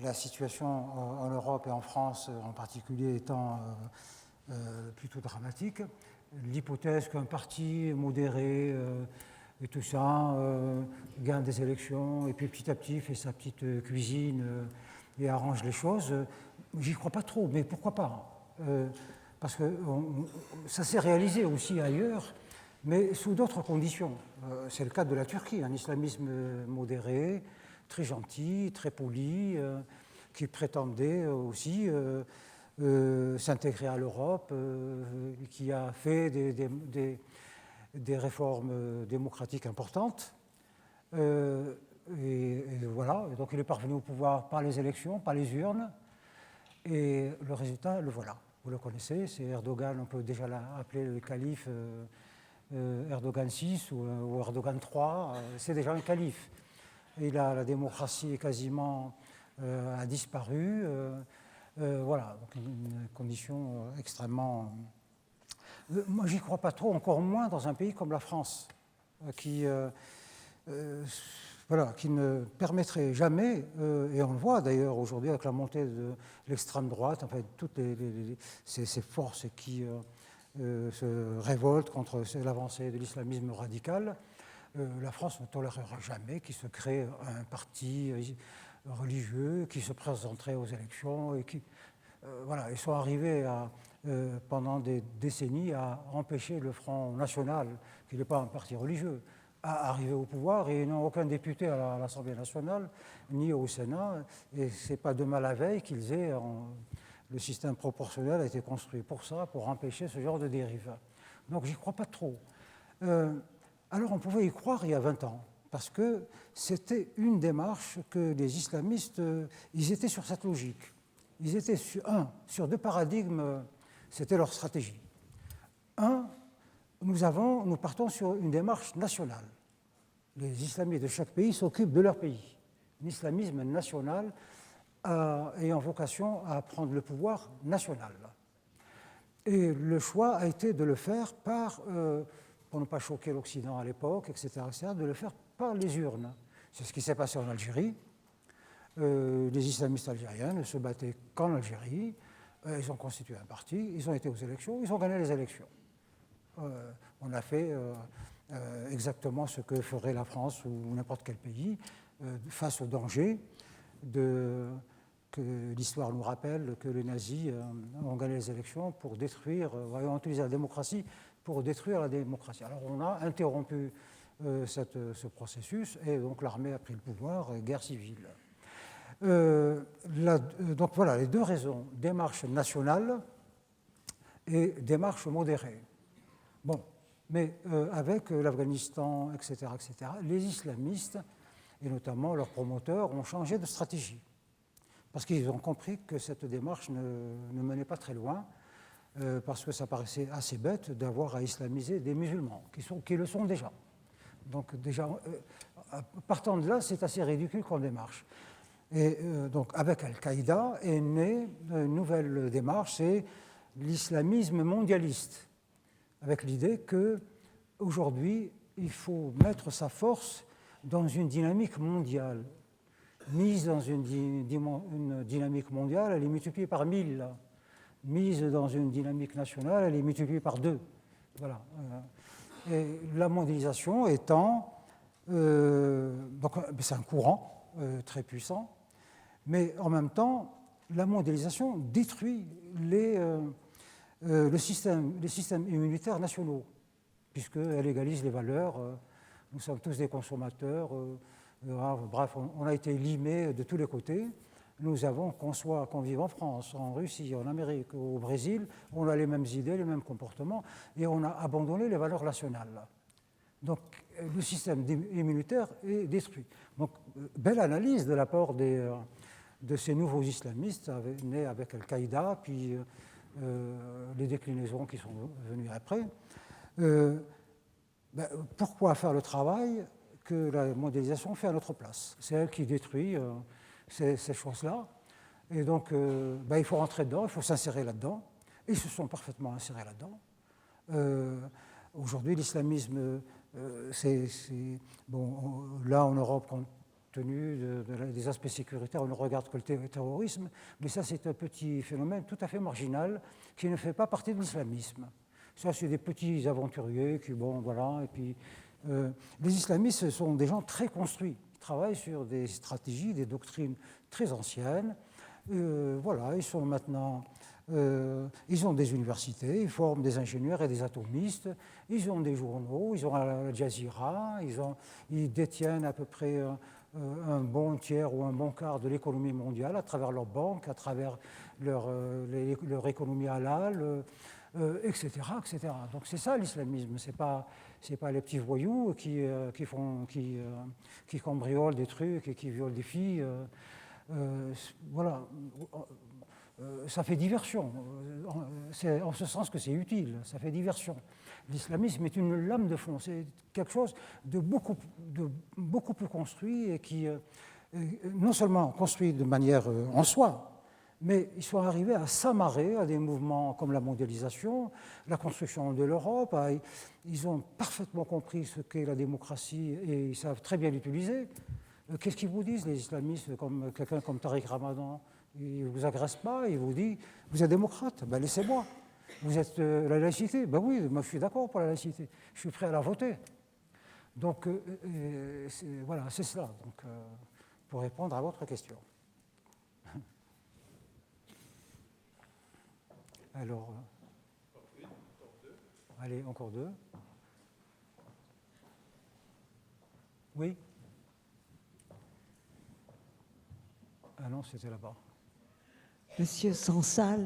la situation en Europe et en France en particulier étant plutôt dramatique, l'hypothèse qu'un parti modéré et tout ça gagne des élections et puis petit à petit fait sa petite cuisine et arrange les choses, j'y crois pas trop, mais pourquoi pas parce que ça s'est réalisé aussi ailleurs, mais sous d'autres conditions. C'est le cas de la Turquie, un islamisme modéré, très gentil, très poli, qui prétendait aussi s'intégrer à l'Europe, qui a fait des réformes démocratiques importantes. Et voilà, donc il est parvenu au pouvoir par les élections, par les urnes, et le résultat, le voilà. Vous le connaissez, c'est Erdogan, on peut déjà l'appeler le calife Erdogan VI ou Erdogan III, c'est déjà un calife. Et là, la démocratie est quasiment a disparu. Voilà, donc une condition extrêmement... moi, j'y crois pas trop, encore moins dans un pays comme la France, qui ne permettrait jamais, et on le voit d'ailleurs aujourd'hui avec la montée de l'extrême droite, enfin, toutes ces forces qui se révoltent contre l'avancée de l'islamisme radical, la France ne tolérera jamais qu'il se crée un parti religieux qui se présenteraient aux élections et qui ils sont arrivés pendant des décennies à empêcher le Front National, qui n'est pas un parti religieux, à arriver au pouvoir, et ils n'ont aucun député à l'Assemblée nationale ni au Sénat, et ce n'est pas de mal la veille qu'ils aient... Le système proportionnel a été construit pour ça, pour empêcher ce genre de dérive. Donc j'y crois pas trop. Alors on pouvait y croire il y a 20 ans, parce que c'était une démarche que les islamistes, ils étaient sur cette logique. Ils étaient sur deux paradigmes, c'était leur stratégie. Nous partons sur une démarche nationale. Les islamistes de chaque pays s'occupent de leur pays. Un islamisme national ayant vocation à prendre le pouvoir national. Et le choix a été de le faire pour ne pas choquer l'Occident à l'époque, etc., de le faire par les urnes. C'est ce qui s'est passé en Algérie. Les islamistes algériens ne se battaient qu'en Algérie. Ils ont constitué un parti, ils ont été aux élections, ils ont gagné les élections. On a fait exactement ce que ferait la France ou n'importe quel pays face au danger que l'histoire nous rappelle que les nazis ont gagné les élections pour ont utilisé la démocratie pour détruire la démocratie. Alors on a interrompu ce processus et donc l'armée a pris le pouvoir, guerre civile. Donc voilà les deux raisons, démarche nationale et démarche modérée. Bon, mais avec l'Afghanistan, etc., les islamistes, et notamment leurs promoteurs, ont changé de stratégie. Parce qu'ils ont compris que cette démarche ne menait pas très loin, parce que ça paraissait assez bête d'avoir à islamiser des musulmans, qui le sont déjà. Donc déjà, partant de là, c'est assez ridicule comme démarche. Et donc avec Al-Qaïda est née une nouvelle démarche, c'est l'islamisme mondialiste, avec l'idée qu'aujourd'hui, il faut mettre sa force dans une dynamique mondiale. Mise dans une dynamique mondiale, elle est multipliée par 1000. Mise dans une dynamique nationale, elle est multipliée par 2. Voilà. Et la mondialisation étant... donc, c'est un courant très puissant, mais en même temps, la mondialisation détruit les systèmes immunitaires nationaux, puisqu'elle égalise les valeurs. Nous sommes tous des consommateurs. Bref, on a été limés de tous les côtés. Nous avons, qu'on vive en France, en Russie, en Amérique, au Brésil, on a les mêmes idées, les mêmes comportements, et on a abandonné les valeurs nationales. Donc, le système immunitaire est détruit. Donc, belle analyse de la part de ces nouveaux islamistes, nés avec Al-Qaïda, puis les déclinaisons qui sont venues après. Pourquoi faire le travail que la mondialisation fait à notre place? C'est elle qui détruit ces choses-là. Et donc, il faut rentrer dedans, il faut s'insérer là-dedans. Ils se sont parfaitement insérés là-dedans. Aujourd'hui, l'islamisme, là en Europe, compte tenu des aspects sécuritaires, on ne regarde que le terrorisme, mais ça, c'est un petit phénomène tout à fait marginal qui ne fait pas partie de l'islamisme. Ça, c'est des petits aventuriers qui, et puis... les islamistes sont des gens très construits. Ils travaillent sur des stratégies, des doctrines très anciennes. Ils sont maintenant... ils ont des universités, ils forment des ingénieurs et des atomistes, ils ont des journaux, ils ont Al Jazeera, ils détiennent à peu près un bon tiers ou un bon quart de l'économie mondiale à travers leurs banques, à travers leur économie halal, etc., etc. Donc c'est ça l'islamisme, c'est pas les petits voyous qui cambriolent des trucs et qui violent des filles. Ça fait diversion. C'est en ce sens que c'est utile, ça fait diversion. L'islamisme est une lame de fond, c'est quelque chose de beaucoup plus construit et qui, non seulement construit de manière en soi, mais ils sont arrivés à s'amarrer à des mouvements comme la mondialisation, la construction de l'Europe. Ils ont parfaitement compris ce qu'est la démocratie et ils savent très bien l'utiliser. Qu'est-ce qu'ils vous disent, les islamistes, comme quelqu'un comme Tariq Ramadan? Il ne vous agresse pas, il vous dit « Vous êtes démocrate, laissez-moi. Vous êtes la laïcité, oui, moi je suis d'accord pour la laïcité, je suis prêt à la voter. » Donc, c'est cela. Donc, pour répondre à votre question. Alors, allez, encore deux. Oui? Ah non, c'était là-bas. Monsieur Sansal,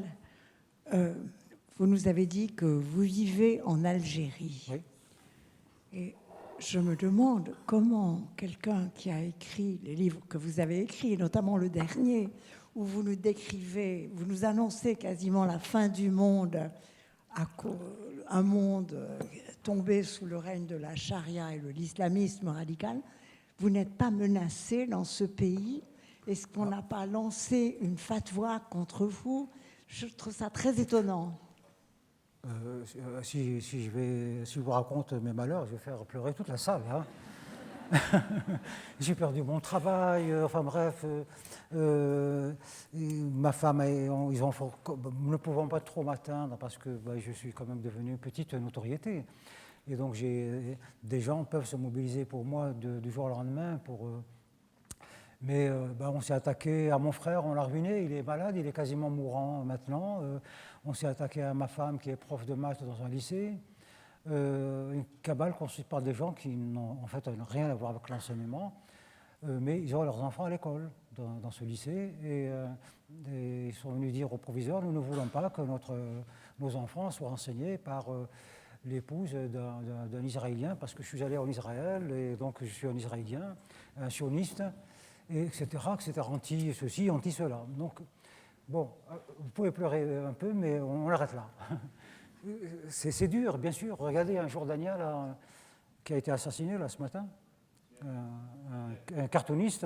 vous nous avez dit que vous vivez en Algérie. Oui. Et je me demande comment quelqu'un qui a écrit les livres que vous avez écrits, notamment le dernier, où vous nous décrivez, vous nous annoncez quasiment la fin du monde, un monde tombé sous le règne de la charia et de l'islamisme radical, vous n'êtes pas menacé dans ce pays? Est-ce qu'on n'a pas lancé une fatwa contre vous? Je trouve ça très étonnant. Si je vous raconte mes malheurs, je vais faire pleurer toute la salle. Hein. J'ai perdu mon travail, enfin bref. Ma femme, nous ne pouvons pas trop m'atteindre parce que je suis quand même devenu une petite notoriété. Et donc des gens peuvent se mobiliser pour moi du jour au lendemain pour... Mais on s'est attaqué à mon frère, on l'a ruiné, il est malade, il est quasiment mourant maintenant. On s'est attaqué à ma femme qui est prof de maths dans un lycée. Une cabale construite par des gens qui n'ont en fait rien à voir avec l'enseignement, mais ils ont leurs enfants à l'école dans ce lycée et ils sont venus dire au proviseur, nous ne voulons pas que nos enfants soient enseignés par l'épouse d'un Israélien, parce que je suis allé en Israël et donc je suis un Israélien, un sioniste, etc., anti-ceci, anti-cela. Donc, bon, vous pouvez pleurer un peu, mais on arrête là. C'est dur, bien sûr. Regardez un Jordanien là, qui a été assassiné là, ce matin, un cartooniste,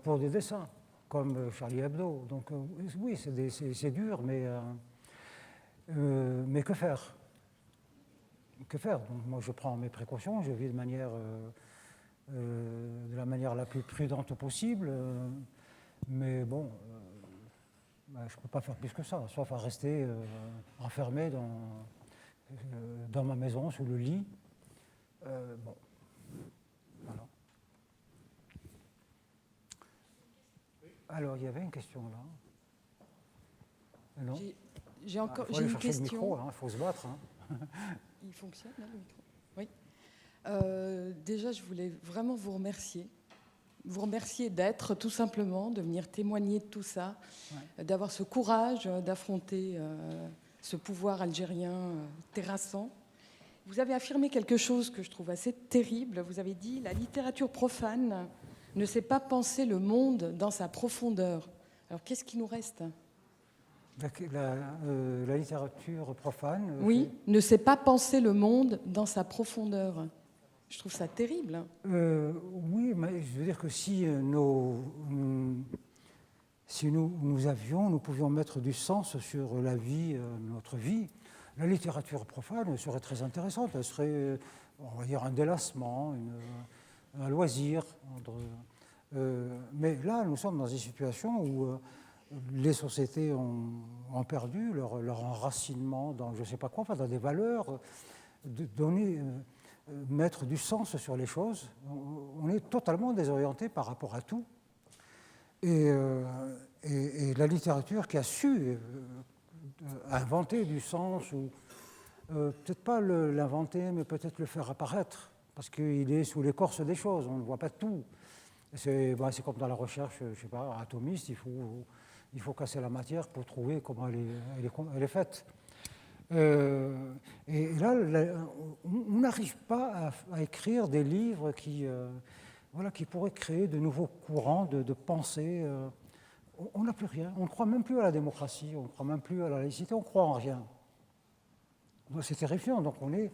pour des dessins, comme Charlie Hebdo. Donc, oui, c'est dur, mais que faire? Que faire? Donc, moi, je prends mes précautions, je vis de la manière la plus prudente possible, mais bon, je ne peux pas faire plus que ça, sauf à rester enfermé dans ma maison, sous le lit. Bon, voilà. Alors, il y avait une question là. Non? J'ai encore Il faut aller une chercher question. le micro, il faut se battre. Hein. Il fonctionne là, le micro? Oui. Déjà, je voulais vraiment vous remercier. Vous remercier d'être, tout simplement, de venir témoigner de tout ça, d'avoir ce courage d'affronter ce pouvoir algérien terrassant. Vous avez affirmé quelque chose que je trouve assez terrible. Vous avez dit « La littérature profane ne sait pas penser le monde dans sa profondeur ». Alors, qu'est-ce qui nous reste ? La littérature profane... Oui, ne sait pas penser le monde dans sa profondeur. Je trouve ça terrible. Oui, mais je veux dire que si nous pouvions mettre du sens sur la vie, notre vie, la littérature profane serait très intéressante. Elle serait, on va dire, un délassement, un loisir. Mais là, nous sommes dans une situation où les sociétés ont perdu leur enracinement dans je ne sais pas quoi, enfin, dans des valeurs, mettre du sens sur les choses. On est totalement désorienté par rapport à tout. Et la littérature qui a su inventer du sens, ou peut-être pas l'inventer, mais peut-être le faire apparaître, parce qu'il est sous l'écorce des choses, on ne voit pas tout. C'est comme dans la recherche, je ne sais pas, atomiste, il faut casser la matière pour trouver comment elle est faite. Et là, on n'arrive pas à écrire des livres qui pourraient créer de nouveaux courants de pensée. On n'a plus rien. On ne croit même plus à la démocratie, on ne croit même plus à la laïcité, on ne croit en rien. C'est terrifiant. Donc on est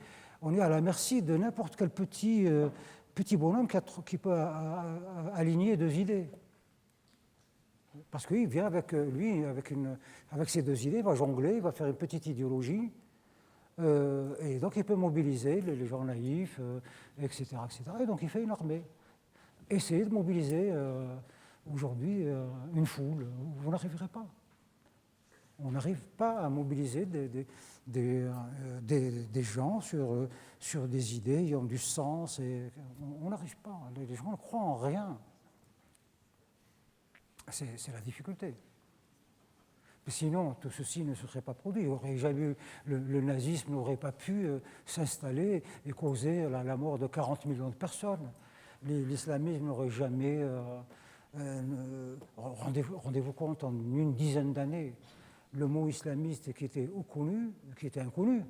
à la merci de n'importe quel petit bonhomme qui peut aligner deux idées. Parce qu'il vient avec ses deux idées, il va jongler, il va faire une petite idéologie, et donc il peut mobiliser les gens naïfs, etc., etc. Et donc il fait une armée. Essayez de mobiliser aujourd'hui une foule, vous n'arriverez pas. On n'arrive pas à mobiliser des gens sur des idées ayant du sens. On n'arrive pas. Les gens ne croient en rien. C'est la difficulté. Sinon, tout ceci ne se serait pas produit. Le nazisme n'aurait pas pu s'installer et causer la mort de 40 millions de personnes. L'islamisme n'aurait jamais... rendez-vous compte, en une dizaine d'années, le mot islamiste qui était inconnu.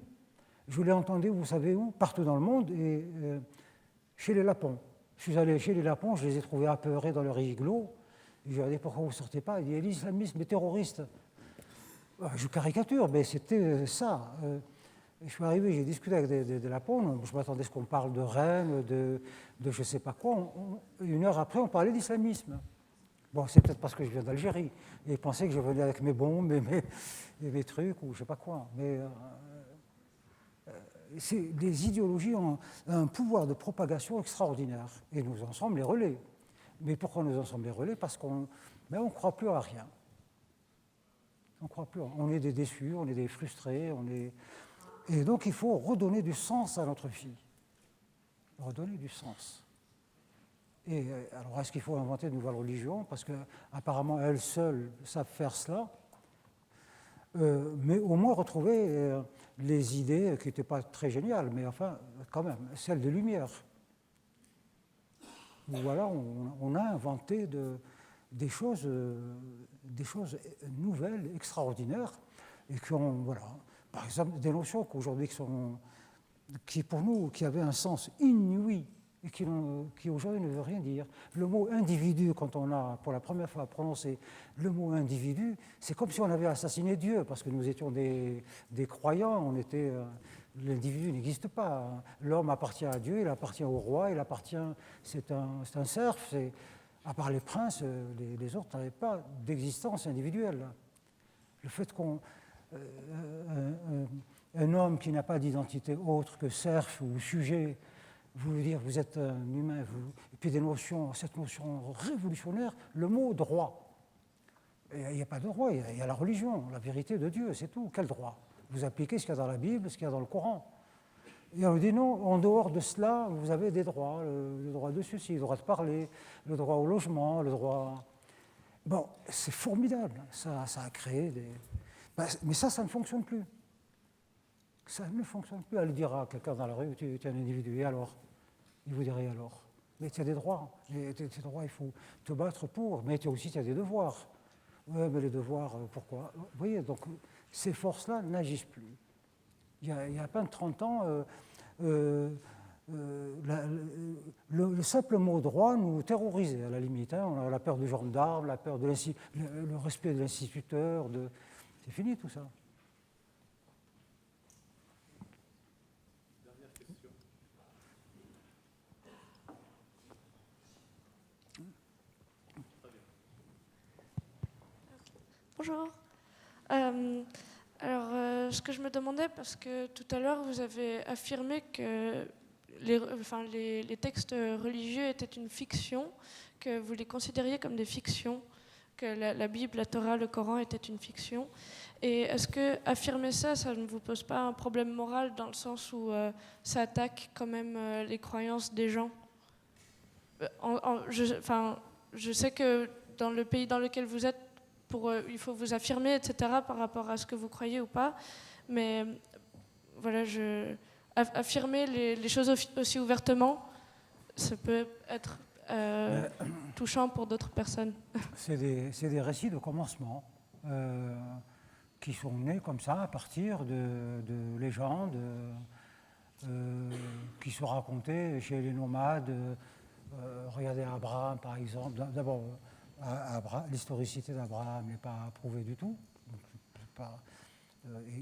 Je l'ai entendu, vous savez où? Partout dans le monde, et chez les Lapons. Je suis allé chez les Lapons, je les ai trouvés apeurés dans leur igloo. Je leur ai dit, pourquoi vous ne sortez pas? Il dit, l'islamisme est terroriste. Je caricature, mais c'était ça. Je suis arrivé, j'ai discuté avec des Lapons, je m'attendais à ce qu'on parle de Rennes, de je ne sais pas quoi. Une heure après, on parlait d'islamisme. Bon, c'est peut-être parce que je viens d'Algérie. Et ils pensaient que je venais avec mes bombes et mes trucs, ou je ne sais pas quoi. Mais les idéologies ont un pouvoir de propagation extraordinaire. Et nous en sommes les relais. Mais pourquoi nous en sommes les relais? Parce qu'on ne croit plus à rien. On croit plus. On est des déçus, on est des frustrés, Et donc il faut redonner du sens à notre vie. Redonner du sens. Et alors est-ce qu'il faut inventer de nouvelles religions? Parce qu'apparemment elles seules savent faire cela. Mais au moins retrouver les idées qui n'étaient pas très géniales, mais enfin quand même, celles des Lumières. Voilà, on a inventé des choses nouvelles, extraordinaires, et voilà. Par exemple, des notions qu'aujourd'hui qui pour nous, qui avaient un sens inouï et qui aujourd'hui ne veut rien dire. Le mot individu, quand on a pour la première fois prononcé le mot individu, c'est comme si on avait assassiné Dieu, parce que nous étions des croyants, l'individu n'existe pas. L'homme appartient à Dieu, il appartient au roi, c'est un serf, à part les princes, les autres n'avaient pas d'existence individuelle. Le fait un homme qui n'a pas d'identité autre que serf ou sujet, vous dire vous êtes un humain, et puis cette notion révolutionnaire, le mot droit. Il n'y a pas de droit, il y a la religion, la vérité de Dieu, c'est tout. Quel droit? Vous appliquez ce qu'il y a dans la Bible, ce qu'il y a dans le Coran. Et on dit non, en dehors de cela, vous avez des droits, le droit de ceci, le droit de parler, le droit au logement, le droit... Bon, c'est formidable, ça a créé des... Mais ça ne fonctionne plus. Ça ne fonctionne plus. Elle dira à quelqu'un dans la rue, tu es un individu, et alors? Il vous dirait alors? Mais tu as des droits, tes droits, il faut te battre pour, mais tu as des devoirs. Oui, mais les devoirs, pourquoi? Vous voyez, donc ces forces-là n'agissent plus. Il y a à peine 30 ans, le simple mot droit nous terrorisait à la limite. Hein. On a la peur du gendarme, la peur le respect de l'instituteur. C'est fini tout ça. Dernière question. Bonjour. Ce que je me demandais, parce que tout à l'heure vous avez affirmé que les textes religieux étaient une fiction, que vous les considériez comme des fictions, que la Bible, la Torah, le Coran étaient une fiction. Et est-ce que affirmer ça ne vous pose pas un problème moral dans le sens où ça attaque quand même les croyances des gens? Je sais que dans le pays dans lequel vous êtes, il faut vous affirmer, etc., par rapport à ce que vous croyez ou pas. Mais voilà, affirmer les choses aussi ouvertement, ça peut être touchant pour d'autres personnes. C'est des récits de commencement qui sont nés comme ça à partir de légendes qui sont racontées chez les nomades. Regardez Abraham, par exemple. D'abord, l'historicité d'Abraham n'est pas prouvée du tout.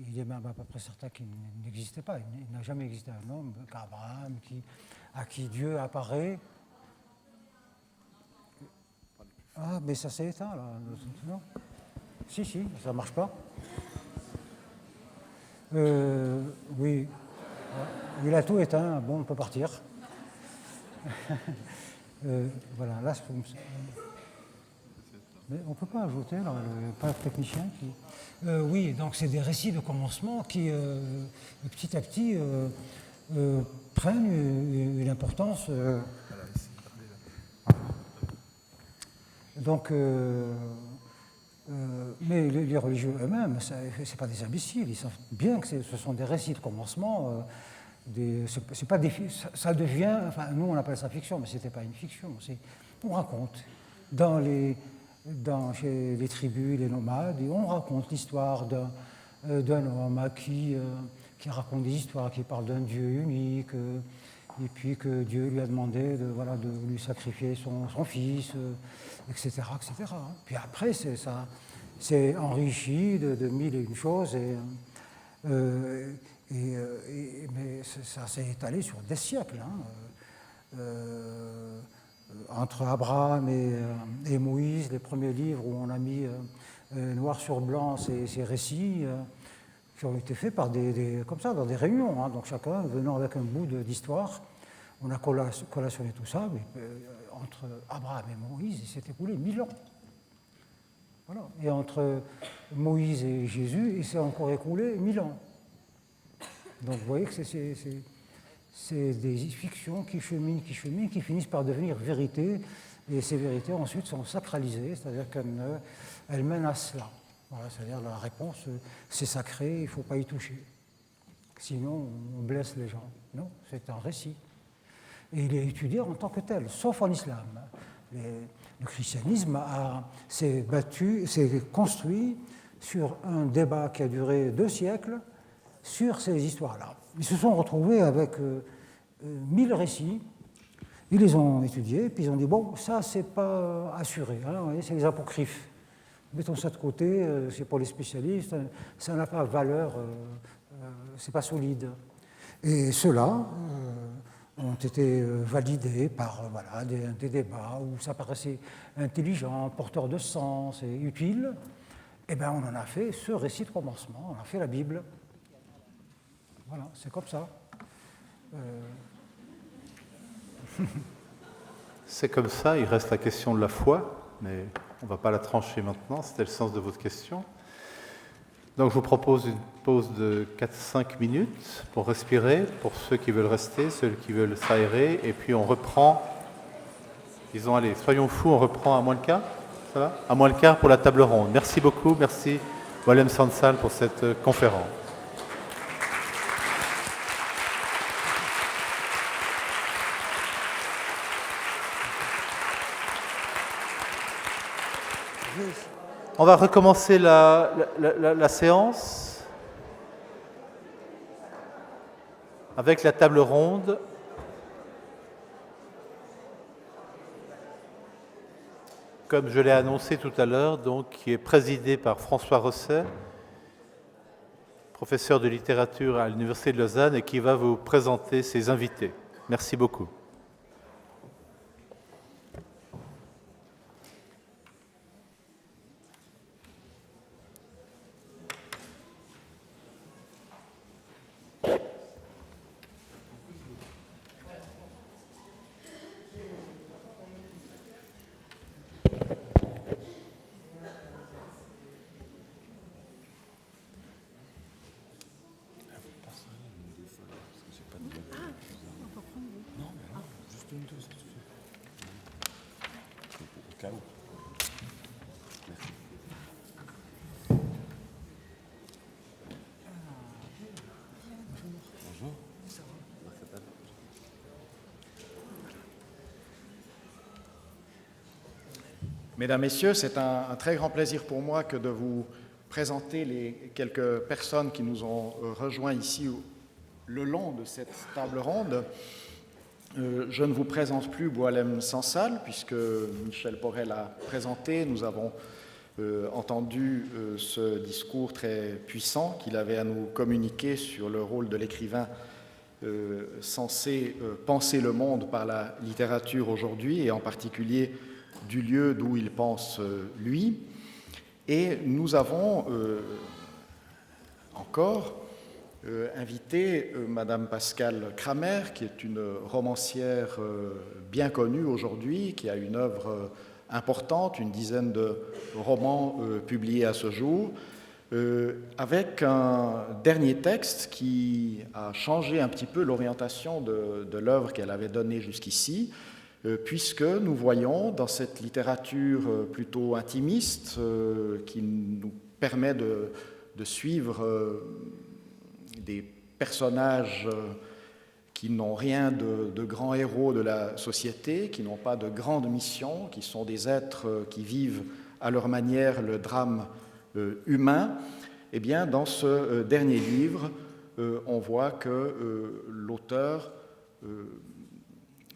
Il est même à peu près certain qu'il n'existait pas. Il n'a jamais existé un homme qu'Abraham à qui Dieu apparaît. Ah, mais ça s'est éteint, là. Non? Si, ça ne marche pas. Oui. Il a tout éteint. Bon, on peut partir. Voilà, là, c'est comme ça. Mais on ne peut pas ajouter, là, pas le technicien qui... oui, donc c'est des récits de commencement qui, petit à petit, prennent une importance... Donc, mais les religieux eux-mêmes, ce n'est pas des imbéciles, ils savent bien que ce sont des récits de commencement. C'est pas ça devient, enfin, nous on appelle ça fiction, mais ce n'était pas une fiction. On raconte chez les tribus, les nomades, et on raconte l'histoire d'un homme qui raconte des histoires, qui parle d'un Dieu unique, et puis que Dieu lui a demandé de lui sacrifier son fils, etc., etc. Puis après, c'est enrichi de mille et une choses, mais ça s'est étalé sur des siècles. Entre Abraham et Moïse, les premiers livres où on a mis noir sur blanc ces récits qui ont été faits comme ça, dans des réunions. Donc chacun venant avec un bout d'histoire, on a collationné tout ça. Mais, entre Abraham et Moïse, il s'est écoulé 1000 ans. Voilà. Et entre Moïse et Jésus, il s'est encore écoulé 1000 ans. Donc vous voyez que c'est des fictions qui cheminent, qui finissent par devenir vérités, et ces vérités ensuite sont sacralisées, c'est-à-dire qu'elles mènent à cela. Voilà, c'est-à-dire la réponse, c'est sacré, il ne faut pas y toucher. Sinon, on blesse les gens. Non, c'est un récit. Et il est étudié en tant que tel, sauf en islam. Le christianisme s'est construit sur un débat qui a duré 2 siècles sur ces histoires-là. Ils se sont retrouvés avec 1000 récits, ils les ont étudiés, puis ils ont dit, bon, ça, c'est pas assuré, c'est les apocryphes. Mettons ça de côté, c'est pour les spécialistes, ça n'a pas valeur, c'est pas solide. Et ceux-là ont été validés par des débats où ça paraissait intelligent, porteur de sens et utile. Et bien, on en a fait ce récit de commencement, on a fait la Bible. Voilà, c'est comme ça. C'est comme ça, il reste la question de la foi, mais on ne va pas la trancher maintenant, c'était le sens de votre question. Donc je vous propose une pause de 4-5 minutes pour respirer, pour ceux qui veulent rester, ceux qui veulent s'aérer, et puis on reprend, disons, allez, soyons fous, on reprend à moins le quart, ça va ? À moins le quart pour la table ronde. Merci beaucoup, merci Walem Sansal pour cette conférence. On va recommencer la séance avec la table ronde. Comme je l'ai annoncé tout à l'heure, donc, qui est présidée par François Rosset, professeur de littérature à l'Université de Lausanne, et qui va vous présenter ses invités. Merci beaucoup. Mesdames, Messieurs, c'est un très grand plaisir pour moi que de vous présenter les quelques personnes qui nous ont rejoints ici le long de cette table ronde. Je ne vous présente plus Boualem Sansal, puisque Michel Porel l'a présenté. Nous avons entendu ce discours très puissant qu'il avait à nous communiquer sur le rôle de l'écrivain censé penser le monde par la littérature aujourd'hui, et en particulier du lieu d'où il pense lui. Et nous avons encore invité Madame Pascale Kramer, qui est une romancière bien connue aujourd'hui, qui a une œuvre importante, une dizaine de romans publiés à ce jour, avec un dernier texte qui a changé un petit peu l'orientation de l'œuvre qu'elle avait donnée jusqu'ici, puisque nous voyons dans cette littérature plutôt intimiste, qui nous permet de suivre des personnages qui n'ont rien de grands héros de la société, qui n'ont pas de grande mission, qui sont des êtres qui vivent à leur manière le drame humain, eh bien, dans ce dernier livre, on voit que l'auteur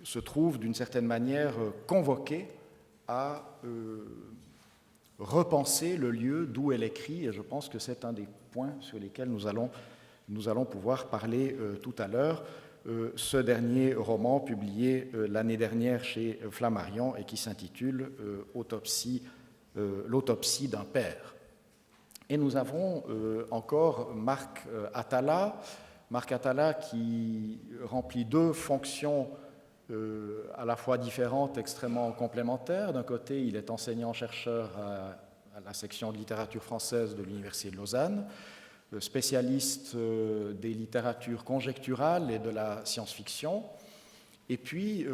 se trouve d'une certaine manière convoqué à repenser le lieu d'où elle écrit, et je pense que c'est un des points sur lesquels nous allons pouvoir parler tout à l'heure. Ce dernier roman publié l'année dernière chez Flammarion et qui s'intitule L'autopsie d'un père. Et nous avons encore Marc Atala qui remplit deux fonctions à la fois différentes, extrêmement complémentaires. D'un côté, il est enseignant-chercheur à la section de littérature française de l'Université de Lausanne, spécialiste des littératures conjecturales et de la science-fiction. Et puis,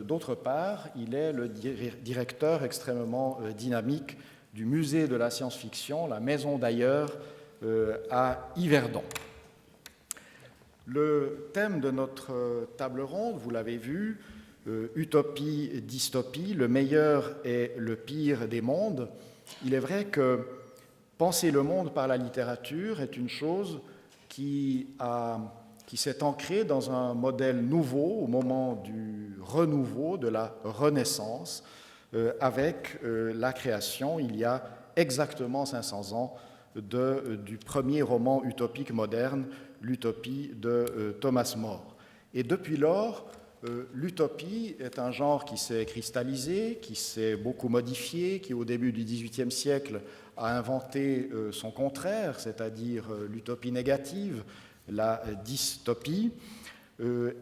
d'autre part, il est le directeur extrêmement dynamique du musée de la science-fiction, la Maison d'Ailleurs, à Yverdon. Le thème de notre table ronde, vous l'avez vu, utopie, dystopie, le meilleur et le pire des mondes. Il est vrai que penser le monde par la littérature est une chose qui s'est ancrée dans un modèle nouveau au moment du renouveau, de la Renaissance, avec la création, il y a exactement 500 ans, du premier roman utopique moderne, l'Utopie de Thomas More. Et depuis lors, l'utopie est un genre qui s'est cristallisé, qui s'est beaucoup modifié, qui au début du XVIIIe siècle a inventé son contraire, c'est-à-dire l'utopie négative, la dystopie.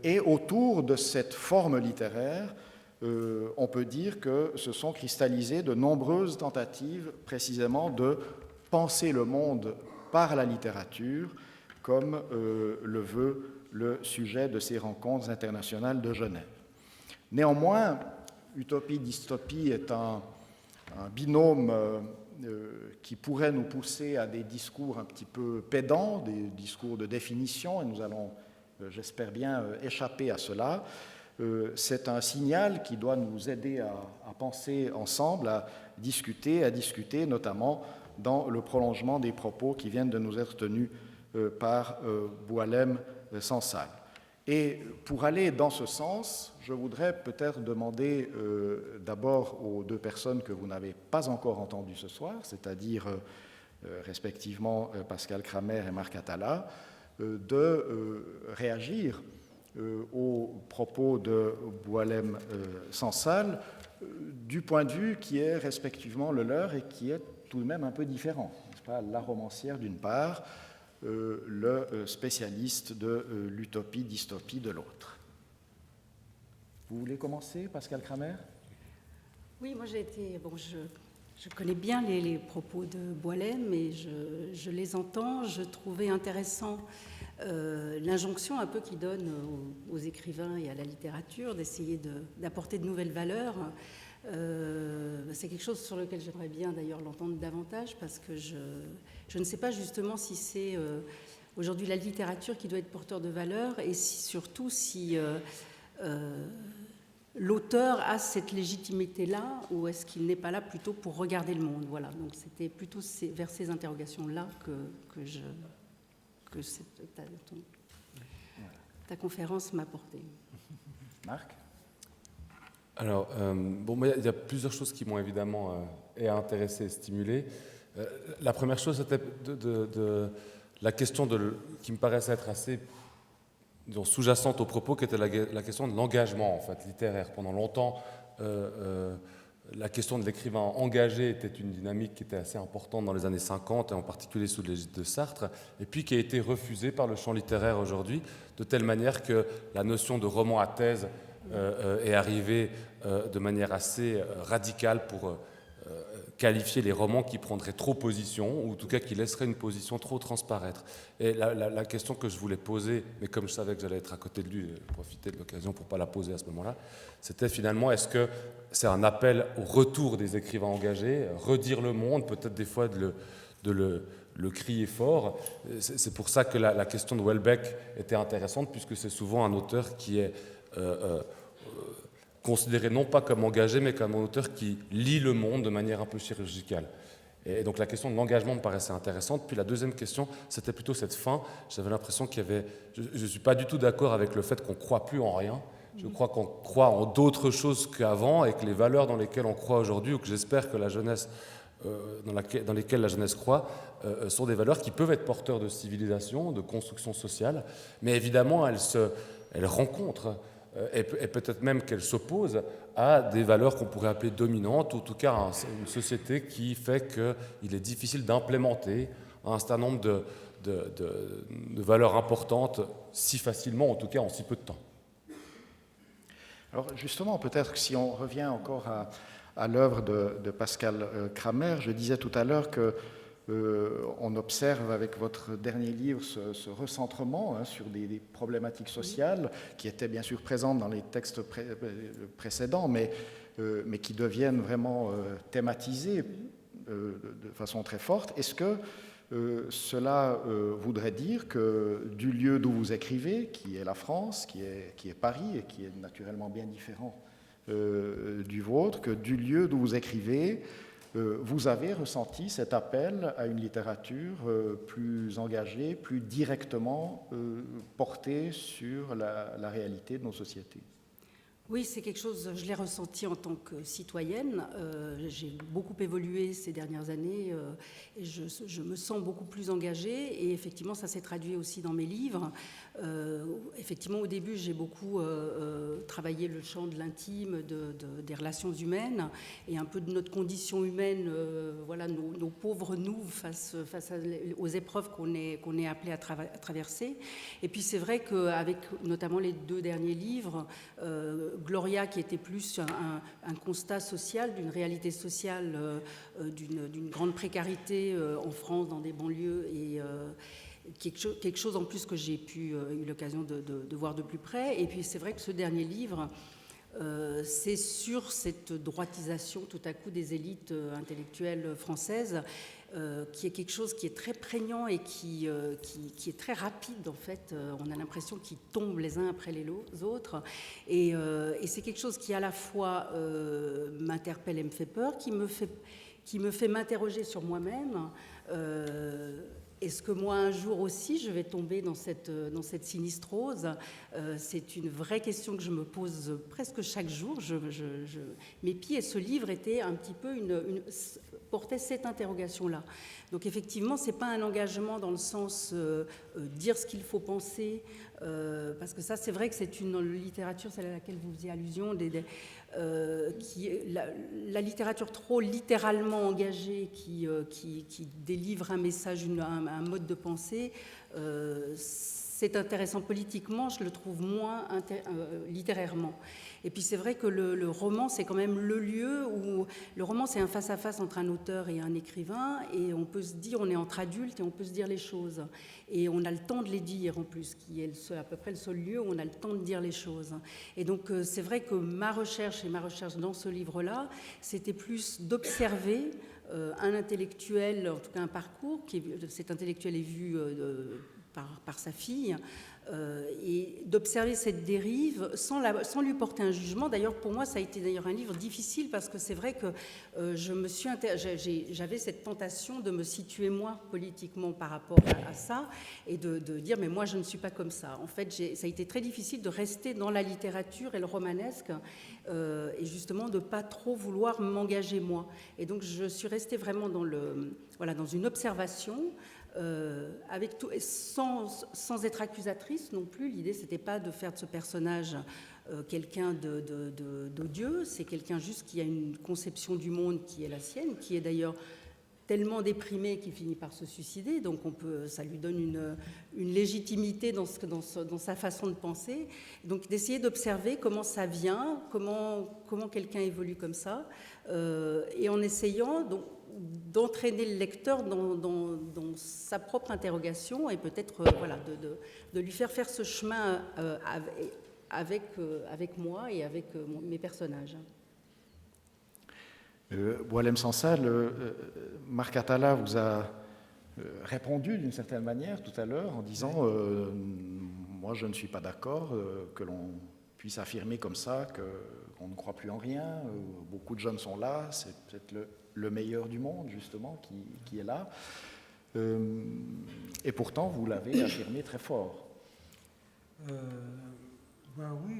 Et autour de cette forme littéraire, on peut dire que se sont cristallisées de nombreuses tentatives précisément de penser le monde par la littérature, comme le veut le sujet de ces rencontres internationales de Genève. Néanmoins, utopie-dystopie est un binôme qui pourrait nous pousser à des discours un petit peu pédants, des discours de définition, et nous allons, j'espère bien, échapper à cela. C'est un signal qui doit nous aider à penser ensemble, à discuter notamment dans le prolongement des propos qui viennent de nous être tenus par Boualem-Sansal. Et pour aller dans ce sens, je voudrais peut-être demander d'abord aux deux personnes que vous n'avez pas encore entendues ce soir, c'est-à-dire respectivement Pascal Kramer et Marc Atala, de réagir aux propos de Boualem-Sansal du point de vue qui est respectivement le leur et qui est tout de même un peu différent, n'est-ce pas ? La romancière d'une part, le spécialiste de l'utopie-dystopie de l'autre. Vous voulez commencer, Pascal Kramer ? Oui, moi j'ai été... Bon, je connais bien les propos de Boualem, mais je les entends. Je trouvais intéressant l'injonction un peu qu'il donne aux écrivains et à la littérature d'essayer d'apporter de nouvelles valeurs. C'est quelque chose sur lequel j'aimerais bien d'ailleurs l'entendre davantage, parce que je ne sais pas justement si c'est aujourd'hui la littérature qui doit être porteur de valeurs, et surtout si l'auteur a cette légitimité-là, ou est-ce qu'il n'est pas là plutôt pour regarder le monde. Voilà, donc c'était plutôt vers ces interrogations-là que ta conférence m'a porté. Marc ? Alors, moi, il y a plusieurs choses qui m'ont évidemment intéressé et stimulé. La première chose, c'était de la question qui me paraissait être assez sous-jacente au propos, qui était la question de l'engagement en fait, littéraire. Pendant longtemps, la question de l'écrivain engagé était une dynamique qui était assez importante dans les années 50, et en particulier sous l'égide de Sartre, et puis qui a été refusée par le champ littéraire aujourd'hui, de telle manière que la notion de roman à thèse est arrivée de manière assez radicale pour qualifier les romans qui prendraient trop position, ou en tout cas qui laisseraient une position trop transparaître. Et la question que je voulais poser, mais comme je savais que j'allais être à côté de lui, profiter de l'occasion pour ne pas la poser à ce moment-là, c'était finalement, est-ce que c'est un appel au retour des écrivains engagés, redire le monde, peut-être des fois de le crier fort. C'est pour ça que la question de Houellebecq était intéressante, puisque c'est souvent un auteur qui est considéré non pas comme engagé, mais comme un auteur qui lit le monde de manière un peu chirurgicale. Et donc la question de l'engagement me paraissait intéressante. Puis la deuxième question, c'était plutôt cette fin. J'avais l'impression qu'il y avait... Je ne suis pas du tout d'accord avec le fait qu'on ne croit plus en rien. Je crois qu'on croit en d'autres choses qu'avant, et que les valeurs dans lesquelles on croit aujourd'hui, ou que j'espère que la jeunesse, dans lesquelles la jeunesse croit, sont des valeurs qui peuvent être porteurs de civilisation, de construction sociale, mais évidemment elles rencontrent, et peut-être même qu'elles s'opposent à des valeurs qu'on pourrait appeler dominantes, ou en tout cas à une société qui fait qu'il est difficile d'implémenter un certain nombre de valeurs importantes si facilement, en tout cas en si peu de temps. Alors justement, peut-être que si on revient encore à l'œuvre de Pascal Kramer, je disais tout à l'heure qu'on observe avec votre dernier livre ce recentrement sur des problématiques sociales qui étaient bien sûr présentes dans les textes précédents, mais qui deviennent vraiment thématisées de façon très forte. Est-ce que cela voudrait dire que du lieu d'où vous écrivez, qui est la France, qui est Paris, et qui est naturellement bien différent du vôtre, que du lieu d'où vous écrivez, vous avez ressenti cet appel à une littérature plus engagée, plus directement portée sur la réalité de nos sociétés? Oui, c'est quelque chose, je l'ai ressenti en tant que citoyenne. J'ai beaucoup évolué ces dernières années et je me sens beaucoup plus engagée. Et effectivement, ça s'est traduit aussi dans mes livres. Effectivement, au début, j'ai beaucoup travaillé le champ de l'intime, des relations humaines et un peu de notre condition humaine, voilà, nos pauvres nous face aux épreuves qu'on est appelé à traverser. Et puis c'est vrai qu'avec notamment les 2 derniers livres, Gloria, qui était plus un constat social, d'une réalité sociale, d'une grande précarité en France, dans des banlieues, et quelque chose en plus que j'ai eu l'occasion de voir de plus près. Et puis c'est vrai que ce dernier livre, c'est sur cette droitisation tout à coup des élites intellectuelles françaises, qui est quelque chose qui est très prégnant et qui est très rapide en fait. On a l'impression qu'ils tombent les uns après les autres. Et c'est quelque chose qui à la fois m'interpelle et me fait peur, qui me fait m'interroger sur moi-même. Est-ce que moi, un jour aussi, je vais tomber dans cette sinistrose? C'est une vraie question que je me pose presque chaque jour. Mes pieds, et ce livre était un petit peu portait cette interrogation-là. Donc effectivement, ce n'est pas un engagement dans le sens dire ce qu'il faut penser, parce que ça, c'est vrai que c'est une littérature, celle à laquelle vous faisiez allusion, la littérature trop littéralement engagée qui délivre un message, un mode de pensée, c'est intéressant politiquement, je le trouve moins littérairement. Et puis c'est vrai que le roman, c'est quand même le lieu où... Le roman, c'est un face-à-face entre un auteur et un écrivain, et on peut se dire, on est entre adultes et on peut se dire les choses. Et on a le temps de les dire en plus, qui est à peu près le seul lieu où on a le temps de dire les choses. Et donc c'est vrai que ma recherche dans ce livre-là, c'était plus d'observer un intellectuel, en tout cas un parcours, cet intellectuel est vu par sa fille, et d'observer cette dérive sans lui porter un jugement. D'ailleurs, pour moi, ça a été d'ailleurs un livre difficile parce que c'est vrai que j'avais cette tentation de me situer moi politiquement par rapport à ça et de dire mais moi je ne suis pas comme ça. En fait, ça a été très difficile de rester dans la littérature et le romanesque et justement de pas trop vouloir m'engager moi. Et donc je suis restée vraiment dans une observation. Avec tout, sans être accusatrice non plus. L'idée, c'était pas de faire de ce personnage quelqu'un d'odieux, c'est quelqu'un juste qui a une conception du monde qui est la sienne, qui est d'ailleurs tellement déprimé qu'il finit par se suicider, donc ça lui donne une légitimité dans sa façon de penser. Donc d'essayer d'observer comment ça vient, comment quelqu'un évolue comme ça, et en essayant d'entraîner le lecteur dans sa propre interrogation et peut-être de lui faire ce chemin avec moi et avec mes personnages. Boualem Sansal, Marc Atala vous a répondu d'une certaine manière tout à l'heure en disant moi je ne suis pas d'accord que l'on puisse affirmer comme ça qu'on ne croit plus en rien, beaucoup de jeunes sont là, c'est peut-être le meilleur du monde justement qui est là, et pourtant vous l'avez affirmé très fort. Oui,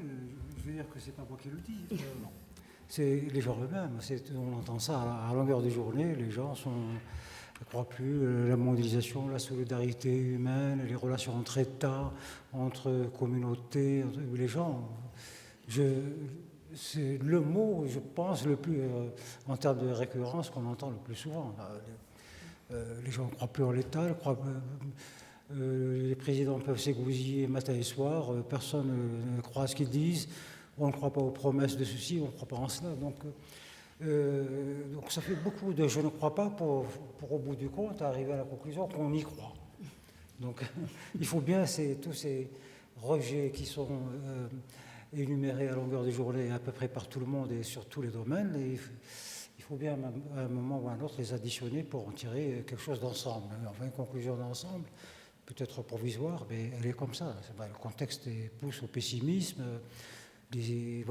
je veux dire que c'est pas moi qui le dis. C'est les gens eux-mêmes. On entend ça à longueur de journée. Les gens ne croient plus la mondialisation, la solidarité humaine, les relations entre États, entre communautés, les gens. C'est le mot, je pense, le plus, en termes de récurrence, qu'on entend le plus souvent. Les gens ne croient plus en l'État, les présidents peuvent s'égousiller matin et soir, personne ne croit à ce qu'ils disent. On ne croit pas aux promesses de ceci, on ne croit pas en cela. Donc ça fait beaucoup de « je ne crois pas » pour au bout du compte arriver à la conclusion qu'on y croit. Donc il faut bien tous ces rejets qui sont énumérés à longueur de journée à peu près par tout le monde et sur tous les domaines, et il faut bien à un moment ou à un autre les additionner pour en tirer quelque chose d'ensemble. Enfin, une conclusion d'ensemble, peut-être provisoire, mais elle est comme ça. Le contexte pousse au pessimisme. Ni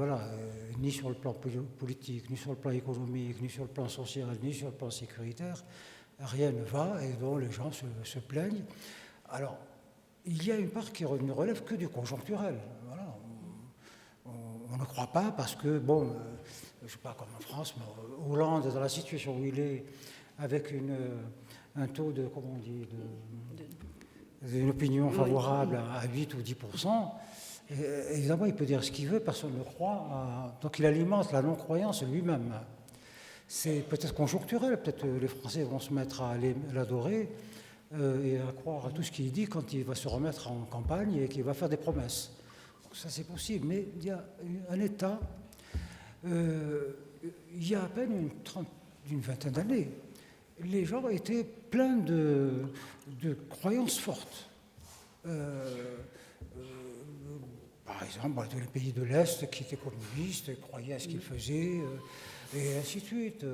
sur le plan politique, ni sur le plan économique, ni sur le plan social, ni sur le plan sécuritaire, rien ne va et dont les gens se plaignent. Alors, il y a une part qui ne relève que du conjoncturel. Voilà. On ne croit pas parce que, je ne sais pas comme en France, mais Hollande, dans la situation où il est, avec un taux de, comment on dit, d'une opinion favorable à 8 ou 10%, évidemment, il peut dire ce qu'il veut, personne ne croit. Donc il alimente la non-croyance lui-même. C'est peut-être conjoncturel, peut-être les Français vont se mettre à l'adorer et à croire à tout ce qu'il dit quand il va se remettre en campagne et qu'il va faire des promesses. Donc ça c'est possible, mais il y a un État, il y a à peine une vingtaine d'années, les gens étaient pleins de croyances fortes. Par exemple, tous les pays de l'Est qui étaient communistes croyaient à ce qu'ils faisaient, et ainsi de suite.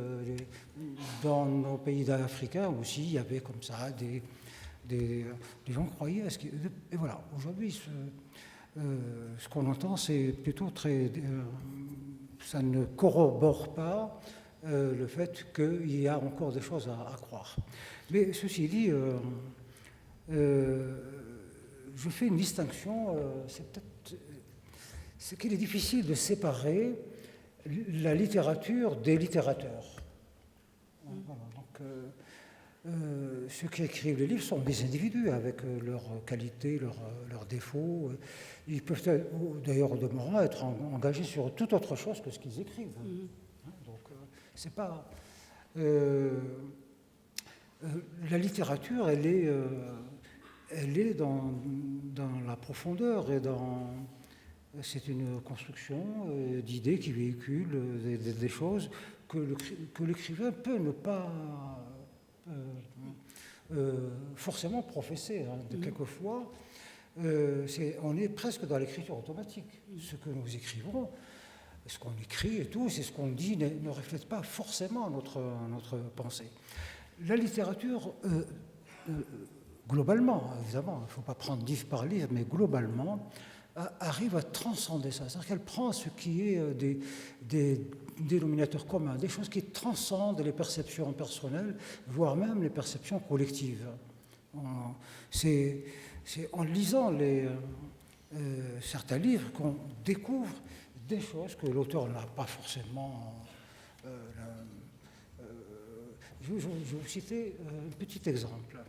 Dans nos pays africains aussi, il y avait comme ça des gens qui croyaient à ce qu'ils... Et voilà, aujourd'hui, ce qu'on entend, c'est plutôt très... ça ne corrobore pas le fait qu'il y a encore des choses à croire. Mais ceci dit, je fais une distinction, c'est qu'il est difficile de séparer la littérature des littérateurs. Voilà, donc, ceux qui écrivent les livres sont des individus avec leurs qualités, leurs défauts. Ils peuvent d'ailleurs au demeurant être engagés sur toute autre chose que ce qu'ils écrivent. Donc, c'est pas... la littérature, elle est dans la profondeur et c'est une construction d'idées qui véhiculent des choses que l'écrivain peut ne pas forcément professer. Quelquefois, on est presque dans l'écriture automatique. Ce que nous écrivons, ce qu'on écrit et tout, c'est ce qu'on dit, ne reflète pas forcément notre pensée. La littérature... globalement, évidemment, il ne faut pas prendre livre par livre, mais globalement, arrive à transcender ça. C'est-à-dire qu'elle prend ce qui est des dénominateurs communs, des choses qui transcendent les perceptions personnelles, voire même les perceptions collectives. C'est en lisant certains livres qu'on découvre des choses que l'auteur n'a pas forcément... je vais vous citer un petit exemple.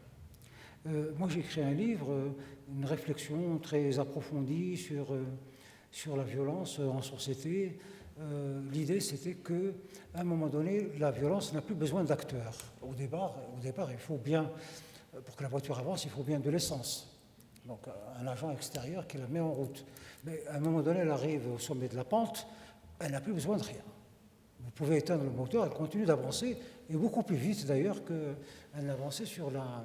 Moi, j'ai écrit un livre, une réflexion très approfondie sur la violence en société, l'idée c'était qu'à un moment donné, la violence n'a plus besoin d'acteurs. Au départ, il faut bien, pour que la voiture avance, il faut bien de l'essence. Donc un agent extérieur qui la met en route. Mais à un moment donné, elle arrive au sommet de la pente, elle n'a plus besoin de rien. Vous pouvez éteindre le moteur, elle continue d'avancer, et beaucoup plus vite d'ailleurs qu'elle n'avançait sur la...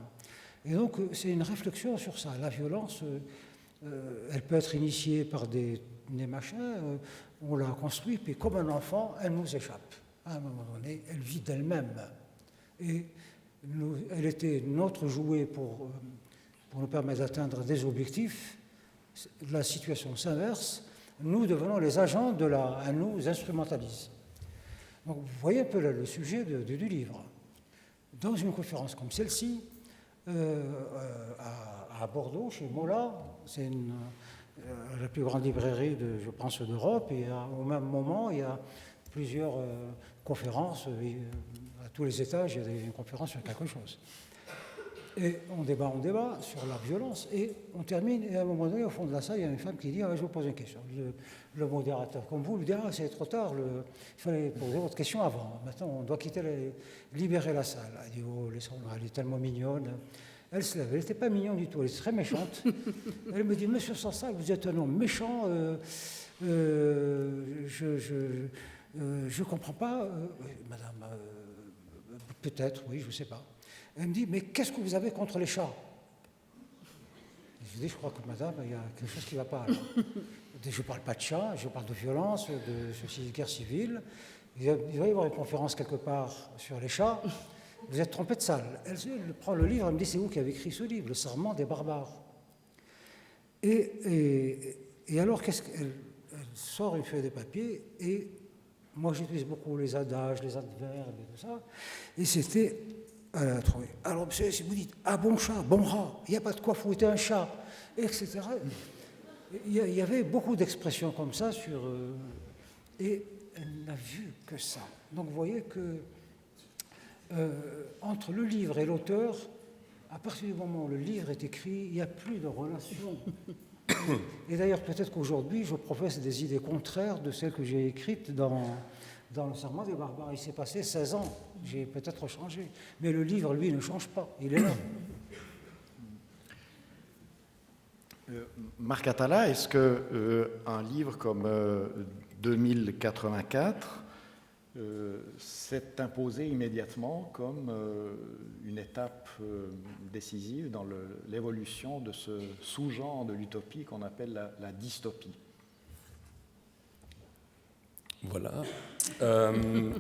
Et donc c'est une réflexion sur ça. La violence, elle peut être initiée par des machins, on la construit, puis comme un enfant, elle nous échappe. À un moment donné, elle vit d'elle-même. Et elle était notre jouet pour nous permettre d'atteindre des objectifs. La situation s'inverse, nous devenons les agents elle nous instrumentalise. Donc vous voyez un peu le sujet du livre. Dans une conférence comme celle-ci, à Bordeaux, chez Mola, c'est la plus grande librairie, je pense, d'Europe, et au même moment, il y a plusieurs conférences, à tous les étages, il y a des conférences sur quelque chose. Et on débat sur la violence, et on termine, et à un moment donné, au fond de la salle, il y a une femme qui dit « je vous pose une question ». Le modérateur, comme vous, lui dit « c'est trop tard, il fallait poser votre question avant. Maintenant, on doit libérer la salle ». Elle dit « oh, laissons-la, elle est tellement mignonne ». Elle se lève, elle n'était pas mignonne du tout, elle est très méchante. Elle me dit « Monsieur Sansal, vous êtes un homme méchant, je ne comprends pas. » Madame, peut-être, oui, je ne sais pas. Elle me dit « Mais qu'est-ce que vous avez contre les chats ?» Je dis « Je crois que madame, il y a quelque chose qui ne va pas. » Je ne parle pas de chats, je parle de violence, de guerre civile. Il va y avoir une conférence quelque part sur les chats. Vous êtes trompé de salle. Elle prend le livre, elle me dit « C'est vous qui avez écrit ce livre, Le serment des barbares. » Et alors, elle sort une feuille de papier, et moi j'utilise beaucoup les adages, les adverbes et tout ça. Et c'était... Elle a trouvé. Alors, monsieur, si vous dites « Ah, bon chat, bon rat, il n'y a pas de quoi fouetter un chat », etc. Il y avait beaucoup d'expressions comme ça et elle n'a vu que ça. Donc, vous voyez que entre le livre et l'auteur, à partir du moment où le livre est écrit, il n'y a plus de relation. Et d'ailleurs, peut-être qu'aujourd'hui, je professe des idées contraires de celles que j'ai écrites dans Le serment des barbares. Il s'est passé 16 ans, j'ai peut-être changé. Mais le livre, lui, ne change pas, il est là. Marc Atala, est-ce qu'un livre comme 2084 s'est imposé immédiatement comme une étape décisive dans l'évolution de ce sous-genre de l'utopie qu'on appelle la dystopie? Voilà. Une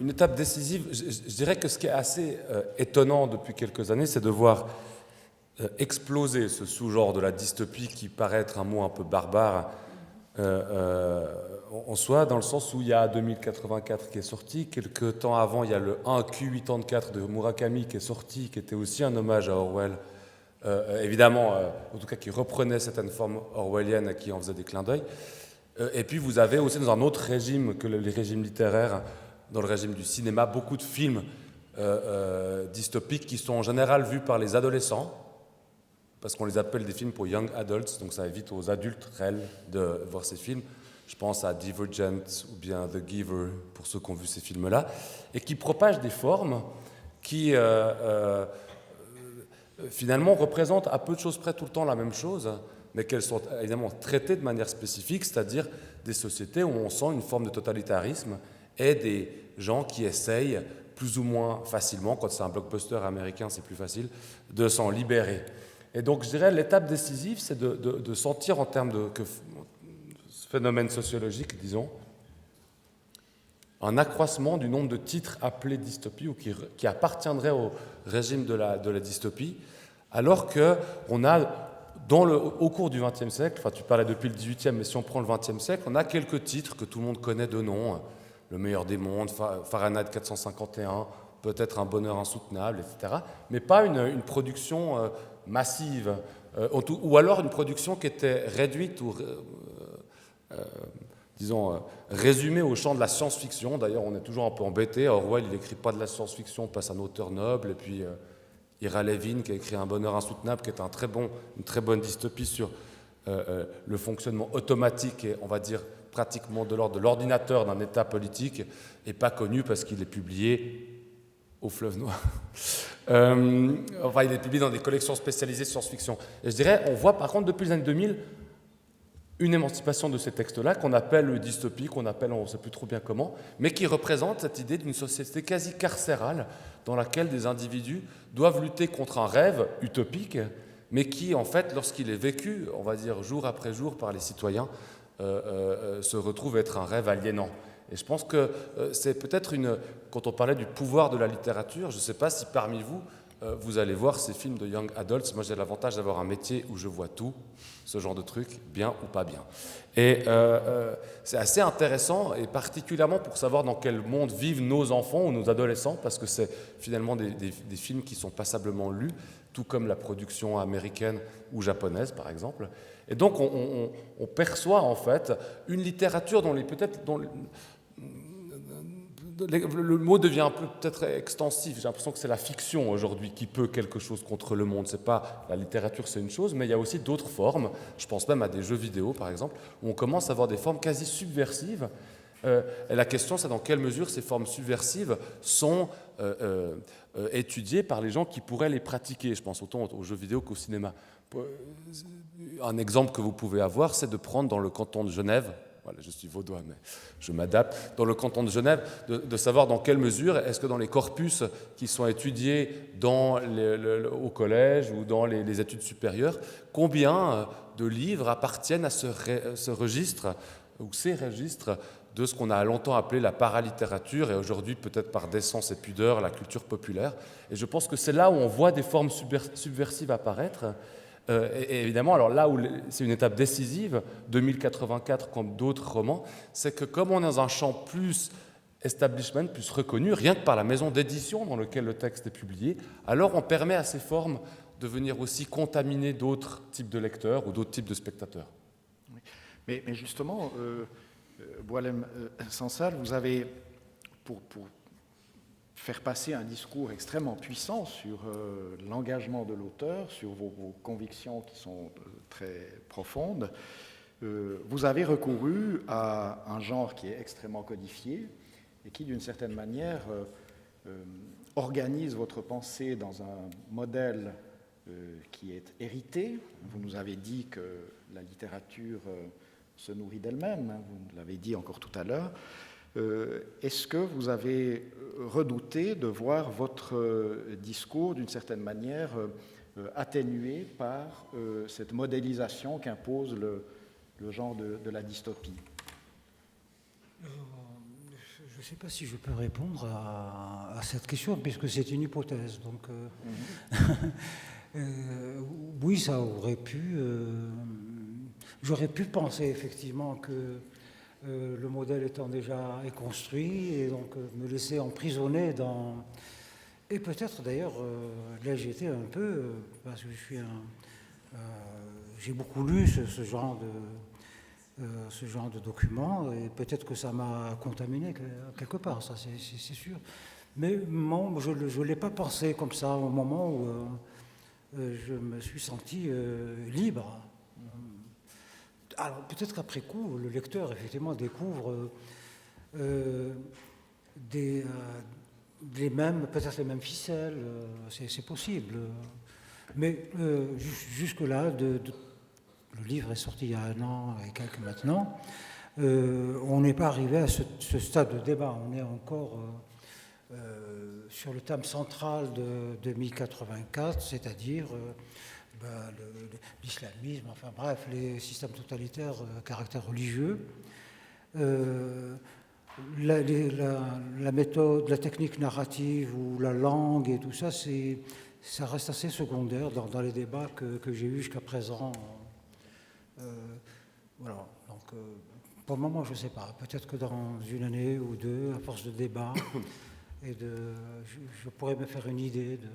étape décisive, je dirais que ce qui est assez étonnant depuis quelques années, c'est de voir exploser ce sous-genre de la dystopie qui paraît être un mot un peu barbare en soi, dans le sens où il y a 2084 qui est sorti, quelques temps avant il y a le 1Q84 de Murakami qui est sorti, qui était aussi un hommage à Orwell, évidemment, en tout cas qui reprenait certaines formes orwelliennes et qui en faisait des clins d'œil. Et puis vous avez aussi dans un autre régime que les régimes littéraires, dans le régime du cinéma, beaucoup de films dystopiques qui sont en général vus par les adolescents, parce qu'on les appelle des films pour young adults, donc ça évite aux adultes réels de voir ces films. Je pense à Divergent ou bien The Giver, pour ceux qui ont vu ces films-là, et qui propagent des formes qui finalement représentent à peu de choses près tout le temps la même chose, mais qu'elles sont évidemment traitées de manière spécifique, c'est-à-dire des sociétés où on sent une forme de totalitarisme et des gens qui essayent plus ou moins facilement, quand c'est un blockbuster américain c'est plus facile, de s'en libérer. Et donc je dirais l'étape décisive, c'est de sentir en termes de phénomène sociologique, disons, un accroissement du nombre de titres appelés dystopie ou qui appartiendraient au régime de la dystopie, alors qu'on a, au cours du XXe siècle, enfin tu parlais depuis le XVIIIe, mais si on prend le XXe siècle, on a quelques titres que tout le monde connaît de nom, Le meilleur des mondes, Fahrenheit 451, peut-être Un bonheur insoutenable, etc., mais pas une production massive, ou alors une production qui était réduite ou disons, résumé au champ de la science-fiction. D'ailleurs, on est toujours un peu embêté. Orwell, il n'écrit pas de la science-fiction, on passe à un auteur noble. Et puis, Ira Levin, qui a écrit Un bonheur insoutenable, qui est une très bonne dystopie sur le fonctionnement automatique et, on va dire, pratiquement de l'ordre de l'ordinateur d'un État politique et pas connu parce qu'il est publié au Fleuve Noir. Enfin, il est publié dans des collections spécialisées de science-fiction. Et je dirais, on voit par contre depuis les années 2000 une émancipation de ces textes-là qu'on appelle dystopie, qu'on appelle on ne sait plus trop bien comment, mais qui représente cette idée d'une société quasi carcérale dans laquelle des individus doivent lutter contre un rêve utopique, mais qui, en fait, lorsqu'il est vécu, on va dire jour après jour par les citoyens, se retrouve être un rêve aliénant. Et je pense que c'est peut-être quand on parlait du pouvoir de la littérature, je ne sais pas si parmi vous, vous allez voir ces films de Young Adults. Moi, j'ai l'avantage d'avoir un métier où je vois tout, ce genre de truc, bien ou pas bien. Et c'est assez intéressant, et particulièrement pour savoir dans quel monde vivent nos enfants ou nos adolescents, parce que c'est finalement des films qui sont passablement lus, tout comme la production américaine ou japonaise, par exemple. Et donc, on perçoit, en fait, une littérature dont le mot devient peut-être extensif. J'ai l'impression que c'est la fiction aujourd'hui qui peut quelque chose contre le monde. C'est pas la littérature, c'est une chose, mais il y a aussi d'autres formes. Je pense même à des jeux vidéo, par exemple, où on commence à avoir des formes quasi subversives. Et la question, c'est dans quelle mesure ces formes subversives sont étudiées par les gens qui pourraient les pratiquer. Je pense autant aux jeux vidéo qu'au cinéma. Un exemple que vous pouvez avoir, c'est de prendre dans le canton de Genève, voilà, je suis vaudois, mais je m'adapte, dans le canton de Genève, de savoir dans quelle mesure est-ce que dans les corpus qui sont étudiés au collège ou dans les études supérieures, combien de livres appartiennent à ce registre ou ces registres de ce qu'on a longtemps appelé la paralittérature et aujourd'hui peut-être par décence et pudeur la culture populaire. Et je pense que c'est là où on voit des formes subversives apparaître. Et évidemment, alors là où c'est une étape décisive, 2084 comme d'autres romans, c'est que comme on est dans un champ plus establishment, plus reconnu, rien que par la maison d'édition dans laquelle le texte est publié, alors on permet à ces formes de venir aussi contaminer d'autres types de lecteurs ou d'autres types de spectateurs. Mais justement, Boualem Sansal, vous avez, pour faire passer un discours extrêmement puissant sur l'engagement de l'auteur, sur vos convictions qui sont très profondes, vous avez recouru à un genre qui est extrêmement codifié et qui, d'une certaine manière, organise votre pensée dans un modèle qui est hérité. Vous nous avez dit que la littérature se nourrit d'elle-même, hein, vous l'avez dit encore tout à l'heure. Est-ce que vous avez redouté de voir votre discours, d'une certaine manière, atténué par cette modélisation qu'impose le genre de la dystopie? Je ne sais pas si je peux répondre à cette question, puisque c'est une hypothèse. Donc, oui, ça aurait pu... J'aurais pu penser effectivement que le modèle étant déjà construit, et donc me laisser emprisonner dans... Et peut-être d'ailleurs, là j'étais un peu, parce que j'ai beaucoup lu ce genre de documents, et peut-être que ça m'a contaminé quelque part, ça c'est sûr. Mais bon, je ne l'ai pas pensé comme ça au moment où je me suis senti libre. Alors peut-être qu'après coup, le lecteur effectivement découvre peut-être les mêmes ficelles, c'est possible. Mais jusque-là, le livre est sorti il y a 1 an et quelques maintenant, on n'est pas arrivé à ce stade de débat. On est encore sur le thème central de 2084, c'est-à-dire... l'islamisme, enfin bref, les systèmes totalitaires caractère religieux. La méthode, la technique narrative ou la langue et tout ça, ça reste assez secondaire dans les débats que j'ai eus jusqu'à présent. Voilà, donc pour le moment, je ne sais pas. Peut-être que dans 1 année ou 2, à force de débat, je pourrais me faire une idée de...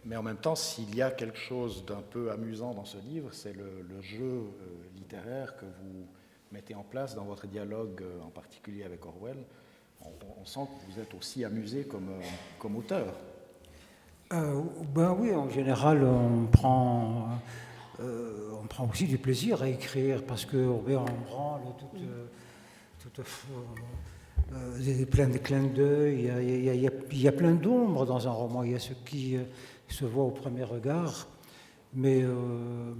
Mais en même temps, s'il y a quelque chose d'un peu amusant dans ce livre, c'est le jeu littéraire que vous mettez en place dans votre dialogue, en particulier avec Orwell. On sent que vous êtes aussi amusé comme auteur. Ben oui, en général, on prend on prend aussi du plaisir à écrire parce qu'on met en branle plein de clins d'œil. Il y a plein d'ombres dans un roman. Il y a ce qui se voit au premier regard, mais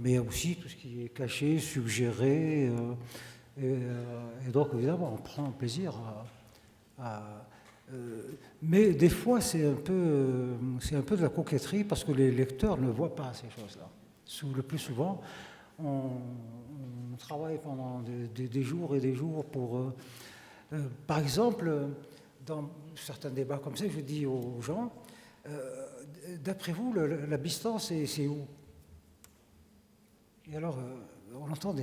il y a aussi tout ce qui est caché, suggéré. Et donc, évidemment, on prend plaisir mais des fois, c'est un peu de la coquetterie parce que les lecteurs ne voient pas ces choses-là. Le plus souvent, on travaille pendant des jours et des jours pour... par exemple, dans certains débats comme ça, je dis aux gens, d'après vous, la distance, c'est où? Et alors, on entend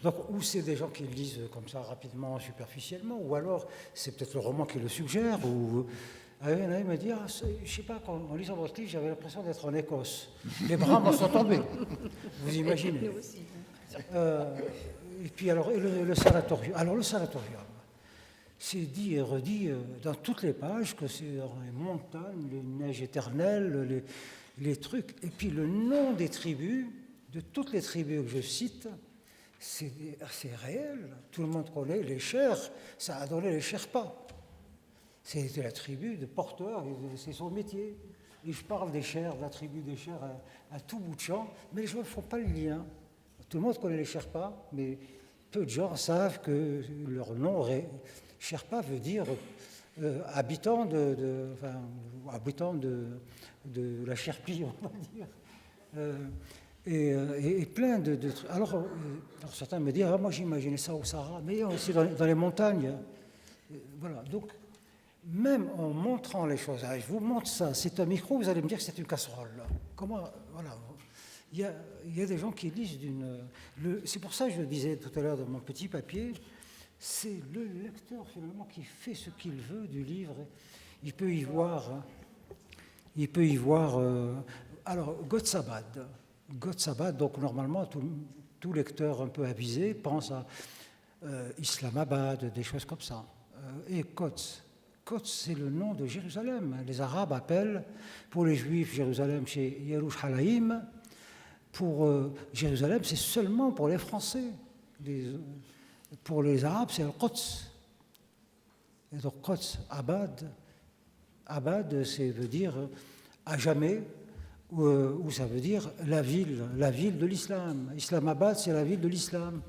donc, ou c'est des gens qui lisent comme ça rapidement, superficiellement, ou alors c'est peut-être le roman qui le suggère, ou... Il y en a qui me dit, je ne sais pas, en lisant votre livre, j'avais l'impression d'être en Écosse. Les bras m'en sont tombés, vous imaginez. Nous aussi. Et puis alors, le sanatorium. Alors le sanatorium, c'est dit et redit dans toutes les pages que c'est dans les montagnes, les neiges éternelles, les trucs. Et puis le nom des tribus, de toutes les tribus que je cite, c'est réel. Tout le monde connaît les Chers, ça a donné les Sherpas. C'était la tribu de porteurs, c'est son métier. Et je parle des Chers, de la tribu des Chers à tout bout de champ, mais je ne fais pas le lien. Tout le monde connaît les Sherpas, mais peu de gens savent que leur nom, Sherpa, veut dire habitant de la Sherpie, on va dire. Et plein de trucs. Alors, certains me disent, moi j'imaginais ça au Sahara, mais aussi dans les montagnes. Voilà, donc, même en montrant les choses, je vous montre ça, c'est un micro, vous allez me dire que c'est une casserole. Comment, voilà. Il y a des gens qui lisent c'est pour ça que je disais tout à l'heure dans mon petit papier, c'est le lecteur finalement qui fait ce qu'il veut du livre. Il peut y voir alors, Gotsabad, donc normalement, tout lecteur un peu avisé pense à Islamabad, des choses comme ça. Et Quds, c'est le nom de Jérusalem. Les Arabes appellent, pour les Juifs, Jérusalem chez Yerushalayim. Pour Jérusalem, c'est seulement pour les Français. Pour les Arabes, c'est le Quds. Et donc Quds, Abad, ça veut dire à jamais, ou ça veut dire la ville de l'islam. Islamabad, c'est la ville de l'islam.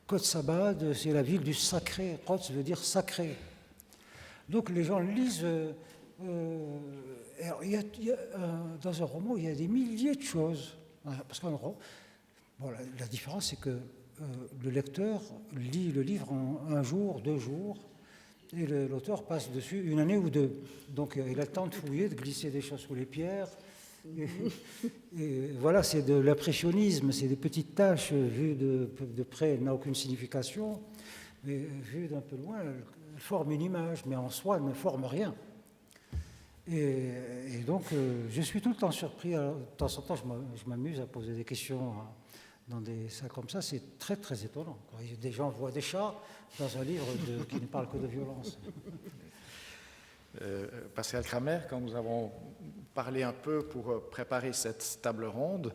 Qudsabad, c'est la ville du sacré. Quds veut dire sacré. Donc les gens lisent. Dans un roman, il y a des milliers de choses. Parce que la différence, c'est que le lecteur lit le livre en 1 jour, 2 jours, et l'auteur passe dessus 1 année ou 2. Donc il a le temps de fouiller, de glisser des choses sous les pierres. Et voilà, c'est de l'impressionnisme, c'est des petites taches vues de près, elles n'ont aucune signification, mais vues d'un peu loin, elles forment une image, mais en soi, elles ne forment rien. Et donc, je suis tout le temps surpris. Alors, de temps en temps, je m'amuse à poser des questions dans des salles comme ça. C'est très, très étonnant. Des gens voient des chats dans un livre qui ne parle que de violence. Pascal Kramer, quand nous avons parlé un peu pour préparer cette table ronde,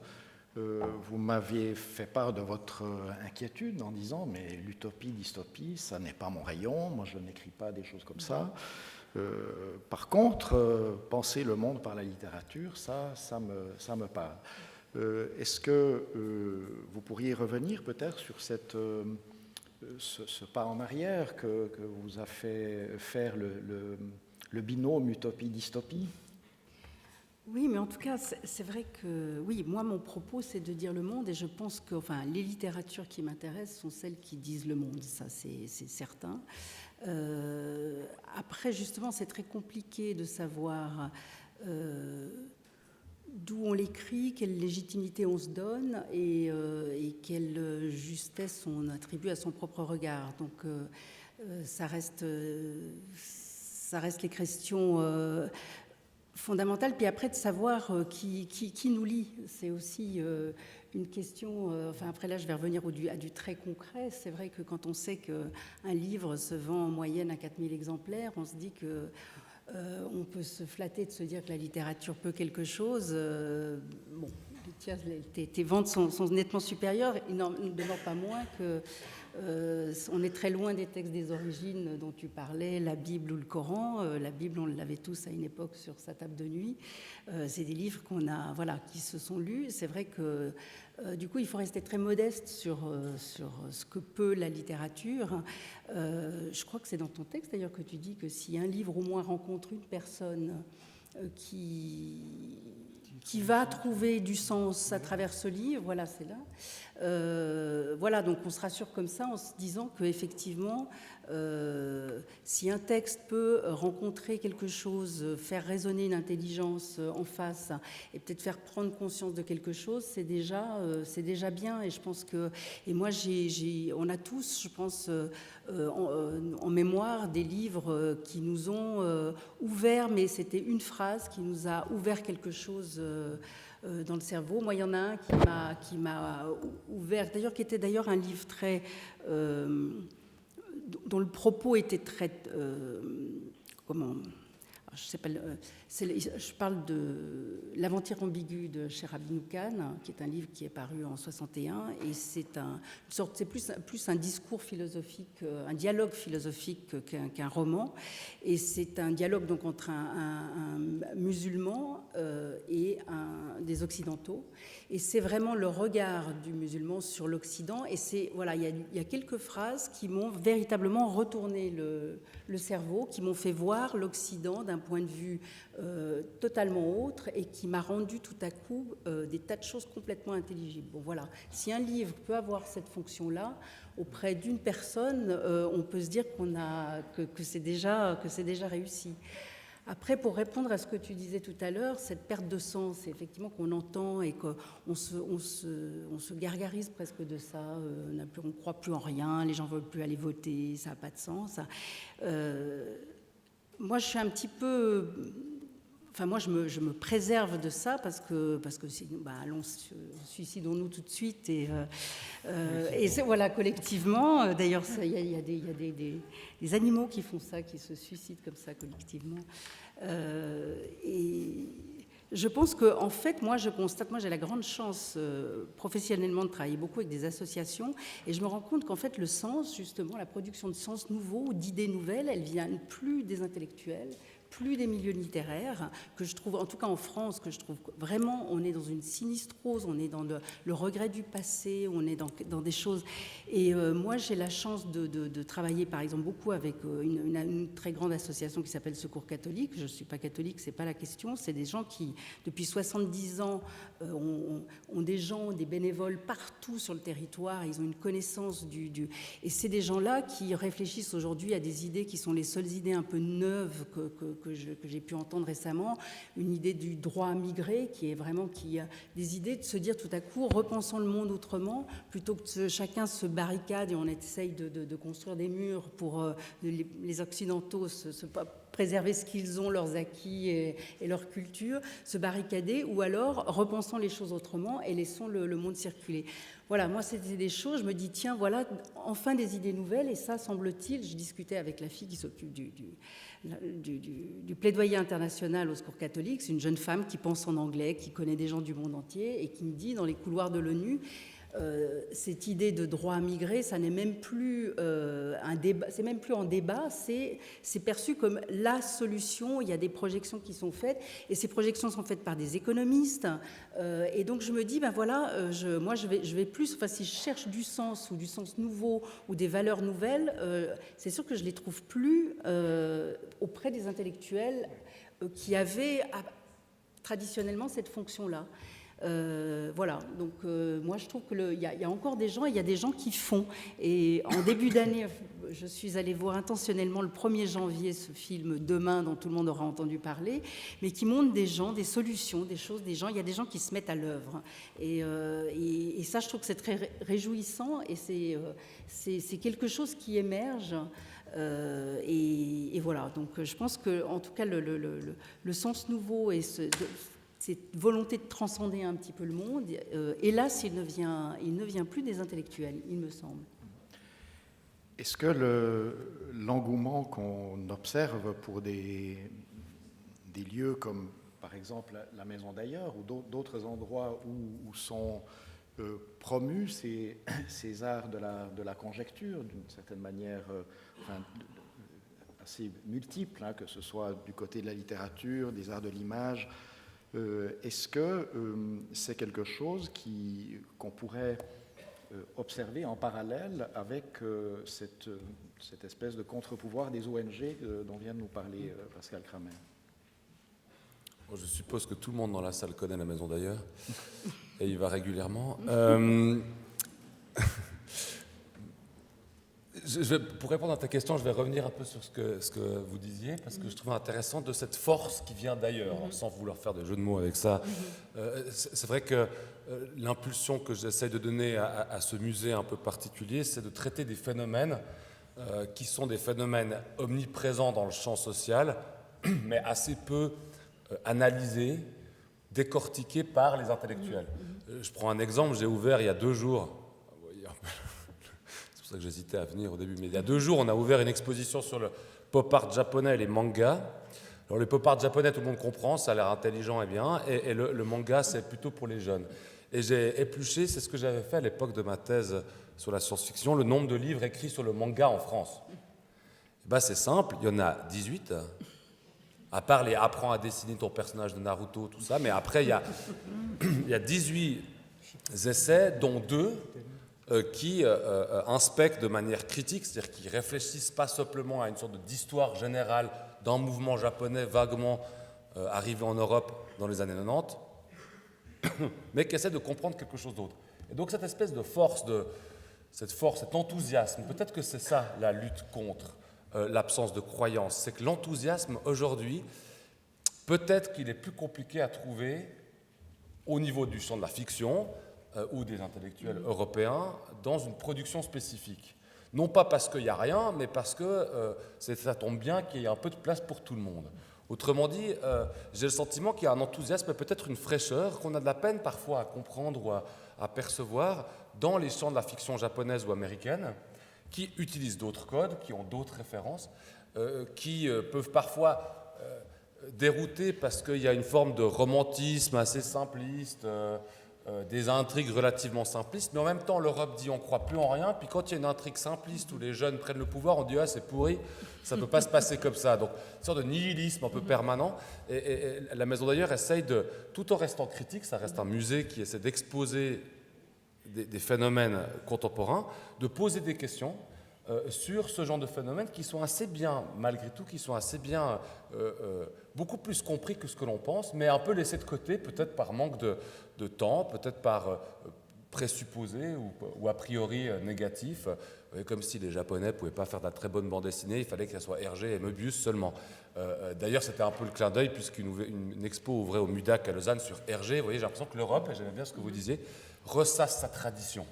vous m'aviez fait part de votre inquiétude en disant « mais l'utopie, dystopie, ça n'est pas mon rayon, moi je n'écris pas des choses comme ça ». Par contre, penser le monde par la littérature, ça me parle. Est-ce que vous pourriez revenir peut-être sur ce pas en arrière que vous a fait faire le binôme utopie-dystopie? Oui, mais en tout cas, c'est vrai que, oui, moi, mon propos, c'est de dire le monde, et je pense que, les littératures qui m'intéressent sont celles qui disent le monde, ça, c'est certain. Après, justement, c'est très compliqué de savoir d'où on l'écrit, quelle légitimité on se donne et quelle justesse on attribue à son propre regard. Donc, ça reste les questions fondamentales. Puis après, de savoir qui nous lit, c'est aussi une question. Après là, je vais revenir à du très concret. C'est vrai que quand on sait qu'un livre se vend en moyenne à 4000 exemplaires, on se dit que on peut se flatter de se dire que la littérature peut quelque chose. tiens, tes ventes sont nettement supérieures. Il n'en demeure pas moins que on est très loin des textes des origines dont tu parlais, la Bible ou le Coran. La Bible, on l'avait tous à une époque sur sa table de nuit. C'est des livres qui se sont lus. C'est vrai que du coup, il faut rester très modeste sur ce que peut la littérature. Je crois que c'est dans ton texte d'ailleurs que tu dis que si un livre au moins rencontre une personne qui va trouver du sens à travers ce livre, voilà, c'est là. Donc on se rassure comme ça en se disant qu'effectivement, si un texte peut rencontrer quelque chose, faire résonner une intelligence en face et peut-être faire prendre conscience de quelque chose, c'est déjà bien. Et je pense que, et moi, on a tous, je pense, en mémoire des livres qui nous ont ouvert, mais c'était une phrase qui nous a ouvert quelque chose dans le cerveau. Moi, il y en a un qui m'a ouvert, d'ailleurs, qui était d'ailleurs un livre très dont le propos était très je sais pas, je parle de L'Aventure ambiguë de Sherabin Khan, qui est un livre qui est paru en 61, et c'est plus un discours philosophique, un dialogue philosophique qu'un roman, et c'est un dialogue donc entre un musulman et des occidentaux, et c'est vraiment le regard du musulman sur l'Occident, et il y a quelques phrases qui m'ont véritablement retourné le cerveau, qui m'ont fait voir l'Occident d'un point de vue totalement autre et qui m'a rendu tout à coup des tas de choses complètement intelligibles. Bon, voilà. Si un livre peut avoir cette fonction-là auprès d'une personne, on peut se dire que c'est déjà réussi. Après, pour répondre à ce que tu disais tout à l'heure, cette perte de sens, effectivement, qu'on entend et qu'on se gargarise presque de ça, on ne croit plus en rien, les gens ne veulent plus aller voter, ça n'a pas de sens. Moi, je suis un petit peu... Enfin, moi, je me préserve de ça parce que sinon, allons, suicidons-nous tout de suite. Et voilà, collectivement. D'ailleurs, il y a des animaux qui font ça, qui se suicident comme ça, collectivement. Et je pense qu'en fait, moi, j'ai la grande chance professionnellement de travailler beaucoup avec des associations, et je me rends compte qu'en fait, le sens, justement, la production de sens nouveaux, d'idées nouvelles, elle vient plus des intellectuels, plus des milieux littéraires, que je trouve, en tout cas en France, que je trouve vraiment, on est dans une sinistrose, on est dans le regret du passé, on est dans des choses. Et moi, j'ai la chance de travailler, par exemple, beaucoup avec une très grande association qui s'appelle Secours catholique. Je ne suis pas catholique, c'est pas la question. C'est des gens qui, depuis 70 ans, ont des bénévoles partout sur le territoire. Ils ont une connaissance Et c'est des gens-là qui réfléchissent aujourd'hui à des idées qui sont les seules idées un peu neuves que j'ai pu entendre récemment, une idée du droit à migrer, qui est vraiment des idées de se dire tout à coup, repensons le monde autrement, plutôt que chacun se barricade et on essaye de construire des murs pour les Occidentaux se préserver ce qu'ils ont, leurs acquis et leur culture, se barricader, ou alors repensons les choses autrement et laissons le monde circuler. Voilà, moi, c'était des choses, je me dis, tiens, voilà, enfin des idées nouvelles, et ça, semble-t-il, je discutais avec la fille qui s'occupe du plaidoyer international au Secours catholique, c'est une jeune femme qui pense en anglais, qui connaît des gens du monde entier, et qui me dit, dans les couloirs de l'ONU, cette idée de droit à migrer, ça n'est même plus un débat, c'est même plus en débat, c'est perçu comme la solution. Il y a des projections qui sont faites, et ces projections sont faites par des économistes. Et donc je me dis, moi je vais plus, enfin si je cherche du sens ou du sens nouveau ou des valeurs nouvelles, c'est sûr que je les trouve plus auprès des intellectuels qui avaient traditionnellement cette fonction-là. Voilà, donc moi je trouve qu'il y a encore des gens, il y a des gens qui font. Et en début d'année, je suis allée voir intentionnellement le 1er janvier ce film Demain, dont tout le monde aura entendu parler, mais qui montre des gens, des solutions, des choses, des gens. Il y a des gens qui se mettent à l'œuvre. Et ça, je trouve que c'est très réjouissant, et c'est quelque chose qui émerge. Et voilà, donc je pense que, en tout cas, le sens nouveau et cette volonté de transcender un petit peu le monde, hélas, il ne vient plus des intellectuels, il me semble. Est-ce que l'engouement qu'on observe pour des lieux comme, par exemple la Maison d'ailleurs ou d'autres endroits où sont promus ces arts de la conjecture, d'une certaine manière assez multiples, hein, que ce soit du côté de la littérature, des arts de l'image. Est-ce que c'est quelque chose qu'on pourrait observer en parallèle avec cette espèce de contre-pouvoir des ONG dont vient de nous parler Pascal Kramer? Bon, je suppose que tout le monde dans la salle connaît la Maison d'ailleurs, et il va régulièrement. Pour répondre à ta question, je vais revenir un peu sur ce que vous disiez, parce que je trouve intéressant de cette force qui vient d'ailleurs, sans vouloir faire de jeu de mots avec ça. C'est vrai que l'impulsion que j'essaie de donner à ce musée un peu particulier, c'est de traiter des phénomènes qui sont des phénomènes omniprésents dans le champ social, mais assez peu analysés, décortiqués par les intellectuels. Je prends un exemple, j'ai ouvert il y a 2 jours, c'est pour ça que j'hésitais à venir au début, mais il y a 2 jours, on a ouvert une exposition sur le pop art japonais et les mangas. Alors le pop art japonais, tout le monde comprend, ça a l'air intelligent et bien, et le manga, c'est plutôt pour les jeunes. Et j'ai épluché, c'est ce que j'avais fait à l'époque de ma thèse sur la science-fiction, le nombre de livres écrits sur le manga en France. Ben, c'est simple, il y en a 18, à part les « apprends à dessiner ton personnage de Naruto », tout ça, mais après, il y a 18 essais, dont 2 qui inspectent de manière critique, c'est-à-dire qui réfléchissent pas simplement à une sorte d'histoire générale d'un mouvement japonais vaguement arrivé en Europe dans les années 90, mais qui essaient de comprendre quelque chose d'autre. Et donc cette espèce de force, cet enthousiasme, peut-être que c'est ça la lutte contre l'absence de croyance, c'est que l'enthousiasme aujourd'hui, peut-être qu'il est plus compliqué à trouver au niveau du champ de la fiction ou des intellectuels européens dans une production spécifique. Non pas parce qu'il n'y a rien, mais parce que ça tombe bien qu'il y ait un peu de place pour tout le monde. Autrement dit, j'ai le sentiment qu'il y a un enthousiasme, peut-être une fraîcheur, qu'on a de la peine parfois à comprendre ou à percevoir dans les champs de la fiction japonaise ou américaine, qui utilisent d'autres codes, qui ont d'autres références, qui peuvent parfois dérouter parce qu'il y a une forme de romantisme assez simpliste, des intrigues relativement simplistes, mais en même temps l'Europe dit on ne croit plus en rien, puis quand il y a une intrigue simpliste où les jeunes prennent le pouvoir, on dit ah c'est pourri, ça ne peut pas se passer comme ça. Donc une sorte de nihilisme un peu permanent, et la Maison d'ailleurs essaye de, tout en restant critique, ça reste un musée qui essaie d'exposer des phénomènes contemporains, de poser des questions sur ce genre de phénomènes qui sont assez bien, malgré tout, qui sont assez bien, beaucoup plus compris que ce que l'on pense, mais un peu laissés de côté, peut-être par manque de temps, peut-être par présupposé ou a priori négatif, comme si les Japonais ne pouvaient pas faire de la très bonne bande dessinée, il fallait que ça soit Hergé et Möbius seulement. D'ailleurs, c'était un peu le clin d'œil, puisqu'une expo ouvrait au MUDAC à Lausanne sur Hergé. Vous voyez, j'ai l'impression que l'Europe, et j'aimais bien ce que vous disiez, ressasse sa tradition.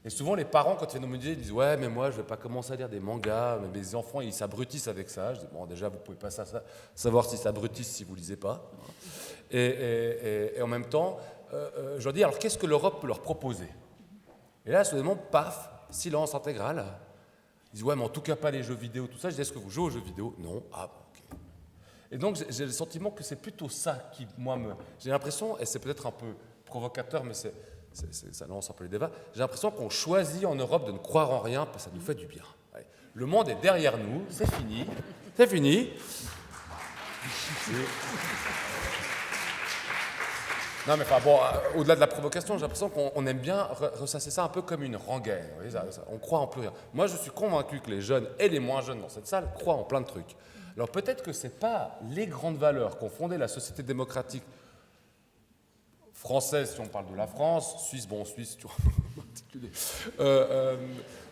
Et souvent, les parents, quand ils viennent au musée, ils disent « Ouais, mais moi, je ne vais pas commencer à lire des mangas, mais mes enfants, ils s'abrutissent avec ça. » Je dis « Bon, déjà, vous ne pouvez pas savoir s'ils s'abrutissent si vous ne lisez pas. » Et en même temps, je leur dis « Alors, qu'est-ce que l'Europe peut leur proposer ?» Et là, soudainement, paf, silence intégral. Ils disent « Ouais, mais en tout cas, pas les jeux vidéo, tout ça. » Je dis « Est-ce que vous jouez aux jeux vidéo ?» « Non. » « Ah, ok. » Et donc, j'ai le sentiment que c'est plutôt ça qui, moi, j'ai l'impression, et c'est peut-être un peu provocateur, mais ça lance un peu les débats, j'ai l'impression qu'on choisit en Europe de ne croire en rien parce que ça nous fait du bien. Allez. Le monde est derrière nous, c'est fini, c'est fini. Non mais enfin bon, au-delà de la provocation, j'ai l'impression qu'on aime bien ressasser ça un peu comme une rengaine. Vous voyez, on croit en plus rien. Moi je suis convaincu que les jeunes et les moins jeunes dans cette salle croient en plein de trucs. Alors peut-être que ce n'est pas les grandes valeurs qu'ont fondé la société démocratique française, si on parle de la France, Suisse, tu vois,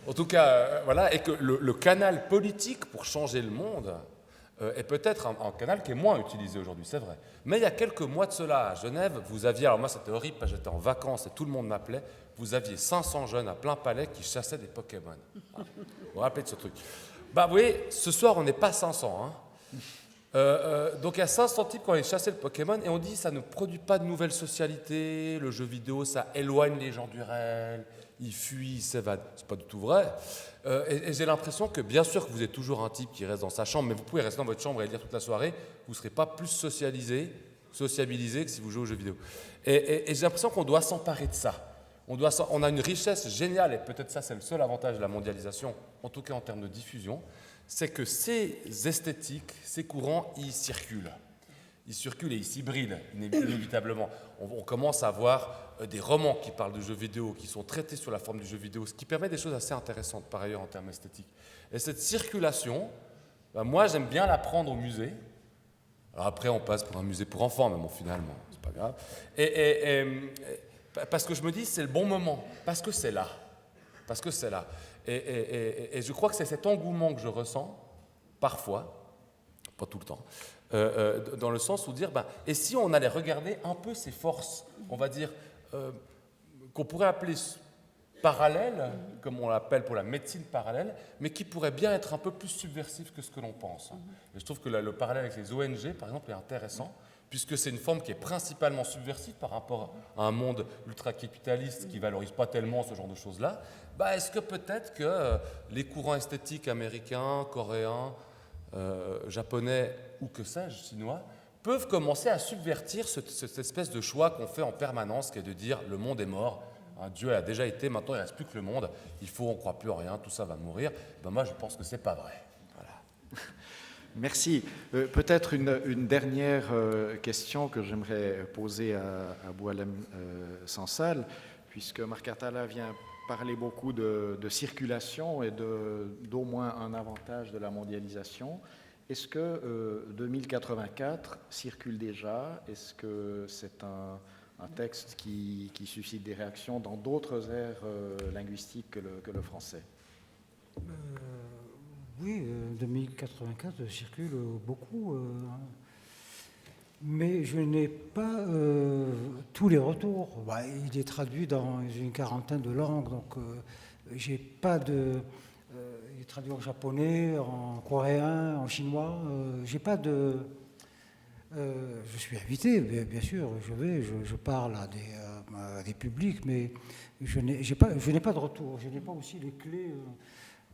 en tout cas, voilà, et que le canal politique pour changer le monde est peut-être un canal qui est moins utilisé aujourd'hui, c'est vrai. Mais il y a quelques mois de cela, à Genève, vous aviez, alors moi c'était horrible, parce que j'étais en vacances et tout le monde m'appelait, vous aviez 500 jeunes à plein palais qui chassaient des Pokémon. Vous vous rappelez de ce truc? Bah vous voyez, ce soir on n'est pas 500, hein. Donc il y a 500 types qui ont allé chasser le Pokémon et on dit ça ne produit pas de nouvelles socialités, le jeu vidéo ça éloigne les gens du réel, ils fuient, ils s'évadent. C'est pas du tout vrai. Et j'ai l'impression que bien sûr que vous êtes toujours un type qui reste dans sa chambre, mais vous pouvez rester dans votre chambre et lire toute la soirée, vous ne serez pas plus socialisé sociabiliser que si vous jouez aux jeux vidéo. Et j'ai l'impression qu'on doit s'emparer de ça. On a une richesse géniale, et peut-être ça c'est le seul avantage de la mondialisation, en tout cas en termes de diffusion, c'est que ces esthétiques, ces courants, ils circulent. Ils circulent et ils s'hybrident inévitablement. On commence à avoir des romans qui parlent de jeux vidéo, qui sont traités sur la forme du jeu vidéo, ce qui permet des choses assez intéressantes par ailleurs en termes esthétiques. Et cette circulation, moi j'aime bien la prendre au musée. Alors après on passe pour un musée pour enfants, mais bon finalement, c'est pas grave. Parce que je me dis c'est le bon moment, parce que c'est là. Parce que c'est là. Et je crois que c'est cet engouement que je ressens, parfois, pas tout le temps, dans le sens où dire, et si on allait regarder un peu ces forces, on va dire, qu'on pourrait appeler parallèles, comme on l'appelle pour la médecine parallèle, mais qui pourraient bien être un peu plus subversives que ce que l'on pense. Et je trouve que le parallèle avec les ONG, par exemple, est intéressant, puisque c'est une forme qui est principalement subversive par rapport à un monde ultra-capitaliste qui ne valorise pas tellement ce genre de choses-là. Est-ce que peut-être que les courants esthétiques américains, coréens, japonais ou que sais-je, chinois, peuvent commencer à subvertir cette espèce de choix qu'on fait en permanence, qui est de dire le monde est mort, Dieu a déjà été, maintenant il ne reste plus que le monde, on ne croit plus en rien, tout ça va mourir. Moi je pense que ce n'est pas vrai. Voilà. Merci. Peut-être une dernière question que j'aimerais poser à Boualem Sansal, puisque Marc Atala vient parler beaucoup de circulation et d'au moins un avantage de la mondialisation. Est-ce que 2084 circule déjà? Est-ce que c'est un texte qui suscite des réactions dans d'autres aires linguistiques que le français? Oui, 2084 circule beaucoup, mais je n'ai pas tous les retours. Il est traduit dans une quarantaine de langues, donc j'ai pas de... il est traduit en japonais, en coréen, en chinois. J'ai pas de... je suis invité, bien sûr, je parle à des publics, mais je n'ai pas de retour. Je n'ai pas aussi les clés...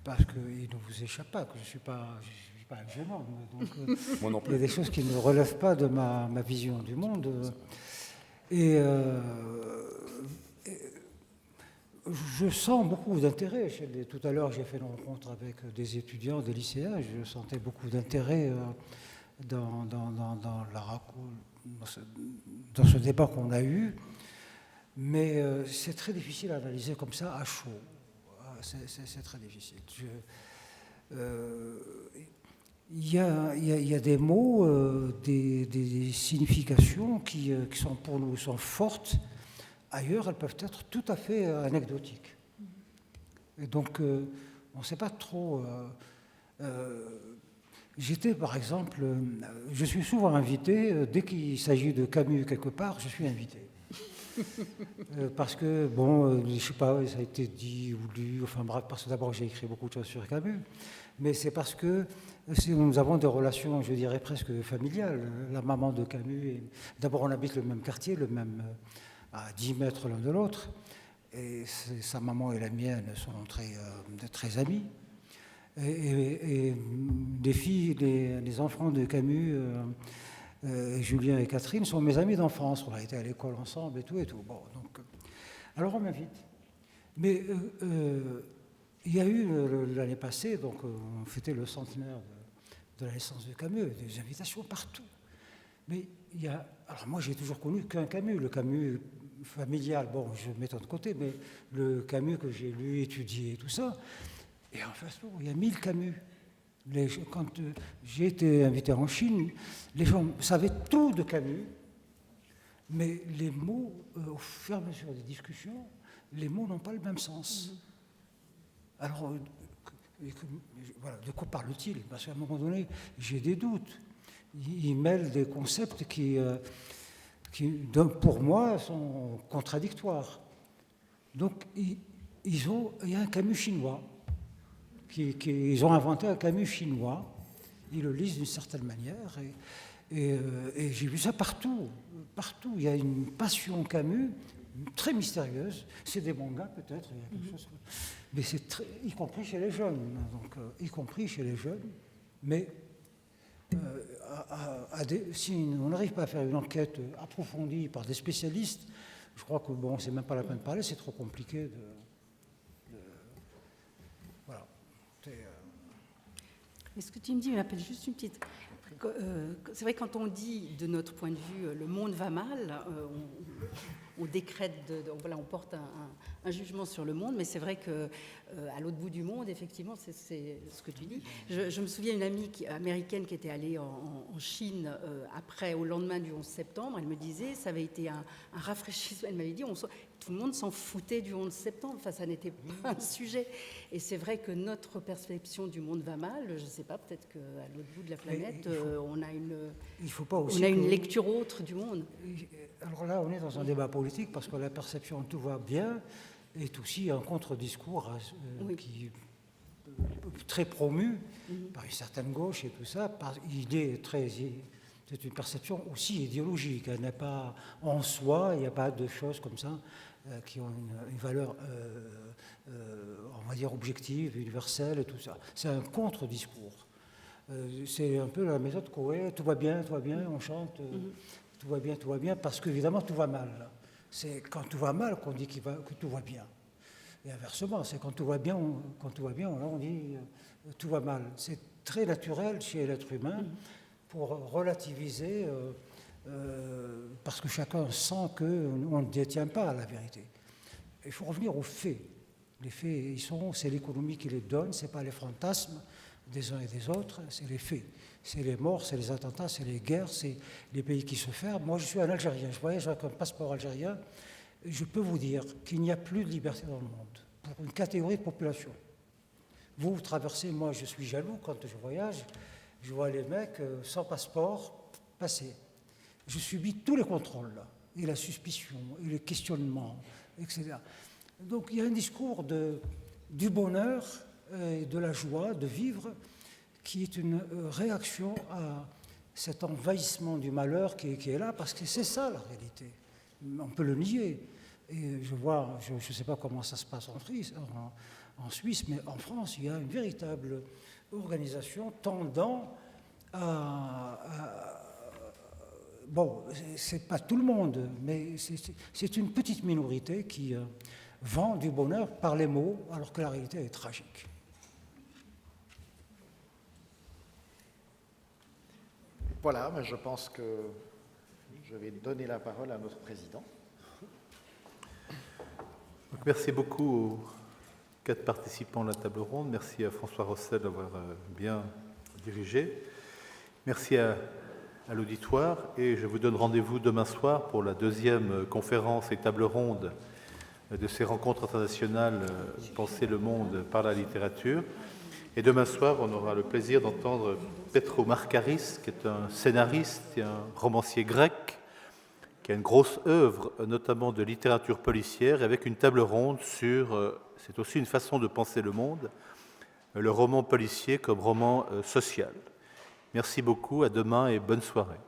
parce qu'il ne vous échappe pas que je ne suis pas un jeune homme. Donc, moi non plus. Il y a des choses qui ne relèvent pas de ma vision du monde. Et je sens beaucoup d'intérêt. Tout à l'heure, j'ai fait une rencontre avec des étudiants, des lycéens. Je sentais beaucoup d'intérêt dans ce débat qu'on a eu. Mais c'est très difficile à analyser comme ça, à chaud. C'est très difficile. Il y a des mots, des significations qui sont pour nous sont fortes. Ailleurs, elles peuvent être tout à fait anecdotiques. Et donc, on ne sait pas trop... J'étais, par exemple... je suis souvent invité, dès qu'il s'agit de Camus quelque part, je suis invité. Parce que, bon, je ne sais pas, ça a été dit ou lu, enfin bref, parce que d'abord j'ai écrit beaucoup de choses sur Camus, mais c'est parce que nous avons des relations, je dirais, presque familiales. La maman de Camus, d'abord on habite le même quartier, à 10 mètres l'un de l'autre, et sa maman et la mienne sont très amies. Et les enfants de Camus... Julien et Catherine sont mes amis d'enfance. On a été à l'école ensemble et tout. Bon, donc, alors on m'invite. Mais il y a eu l'année passée, donc on fêtait le centenaire de la naissance de Camus, des invitations partout. Mais alors moi j'ai toujours connu qu'un Camus, le Camus familial. Bon, je mets de côté, mais le Camus que j'ai lu, étudié et tout ça. Et en face, il y a 1000 Camus. Quand j'ai été invité en Chine, les gens savaient tout de Camus, mais les mots, au fur et à mesure des discussions, les mots n'ont pas le même sens. Alors, voilà, de quoi parle-t-il? Parce qu'à un moment donné, j'ai des doutes. Il mêle des concepts qui, pour moi, sont contradictoires. Donc, il y a un Camus chinois. Ils ont inventé un Camus chinois, ils le lisent d'une certaine manière, et j'ai vu ça partout. Il y a une passion Camus très mystérieuse. C'est des mangas peut-être, il y a quelque chose, mais c'est y compris chez les jeunes, mais si on n'arrive pas à faire une enquête approfondie par des spécialistes, je crois que bon, c'est même pas la peine de parler, c'est trop compliqué voilà. Mais ce que tu me dis m'appelle juste une petite... C'est vrai, quand on dit, de notre point de vue, le monde va mal, on décrète, voilà, on porte un jugement sur le monde, mais c'est vrai qu'à l'autre bout du monde, effectivement, c'est ce que tu dis. Je me souviens d'une amie américaine qui était allée en Chine au lendemain du 11 septembre, elle me disait, ça avait été un rafraîchissement, elle m'avait dit, tout le monde s'en foutait du 11 septembre, enfin, ça n'était pas un sujet. Et c'est vrai que notre perception du monde va mal, je ne sais pas, peut-être qu'à l'autre bout de la planète, on a une lecture autre du monde. Alors là, on est dans un débat politique parce que la perception tout va bien est aussi un contre-discours qui est très promu par une certaine gauche et tout ça. C'est une perception aussi idéologique. Elle n'est pas en soi, il n'y a pas de choses comme ça qui ont une valeur, on va dire, objective, universelle et tout ça. C'est un contre-discours. C'est un peu la méthode Coué, tout va bien, on chante, tout va bien, parce qu'évidemment tout va mal. C'est quand tout va mal qu'on dit que tout va bien. Et inversement, c'est quand tout va bien, on dit tout va mal. C'est très naturel chez l'être humain pour relativiser, parce que chacun sent qu'on ne détient pas la vérité. Il faut revenir aux faits. Les faits, c'est l'économie qui les donne, ce n'est pas les fantasmes des uns et des autres, c'est les faits. C'est les morts, c'est les attentats, c'est les guerres, c'est les pays qui se ferment. Moi, je suis un Algérien, je voyage avec un passeport algérien. Je peux vous dire qu'il n'y a plus de liberté dans le monde pour une catégorie de population. Vous traversez, moi je suis jaloux quand je voyage, je vois les mecs sans passeport passer. Je subis tous les contrôles, là, et la suspicion, et les questionnements, etc. Donc il y a un discours du bonheur et de la joie de vivre qui est une réaction à cet envahissement du malheur qui est là, parce que c'est ça la réalité. On peut le nier. Et je vois, je ne sais pas comment ça se passe en Suisse, mais en France, il y a une véritable organisation tendant bon, c'est pas tout le monde, mais c'est une petite minorité qui vend du bonheur par les mots, alors que la réalité est tragique. Voilà, mais je pense que je vais donner la parole à notre président. Donc, merci beaucoup aux 4 participants à la table ronde. Merci à François Rossel d'avoir bien dirigé. Merci à l'auditoire. Et je vous donne rendez-vous demain soir pour la 2e conférence et table ronde de ces rencontres internationales Penser le monde par la littérature. Et demain soir, on aura le plaisir d'entendre Petro Markaris, qui est un scénariste et un romancier grec, qui a une grosse œuvre, notamment de littérature policière, avec une table ronde sur, c'est aussi une façon de penser le monde, le roman policier comme roman social. Merci beaucoup, à demain et bonne soirée.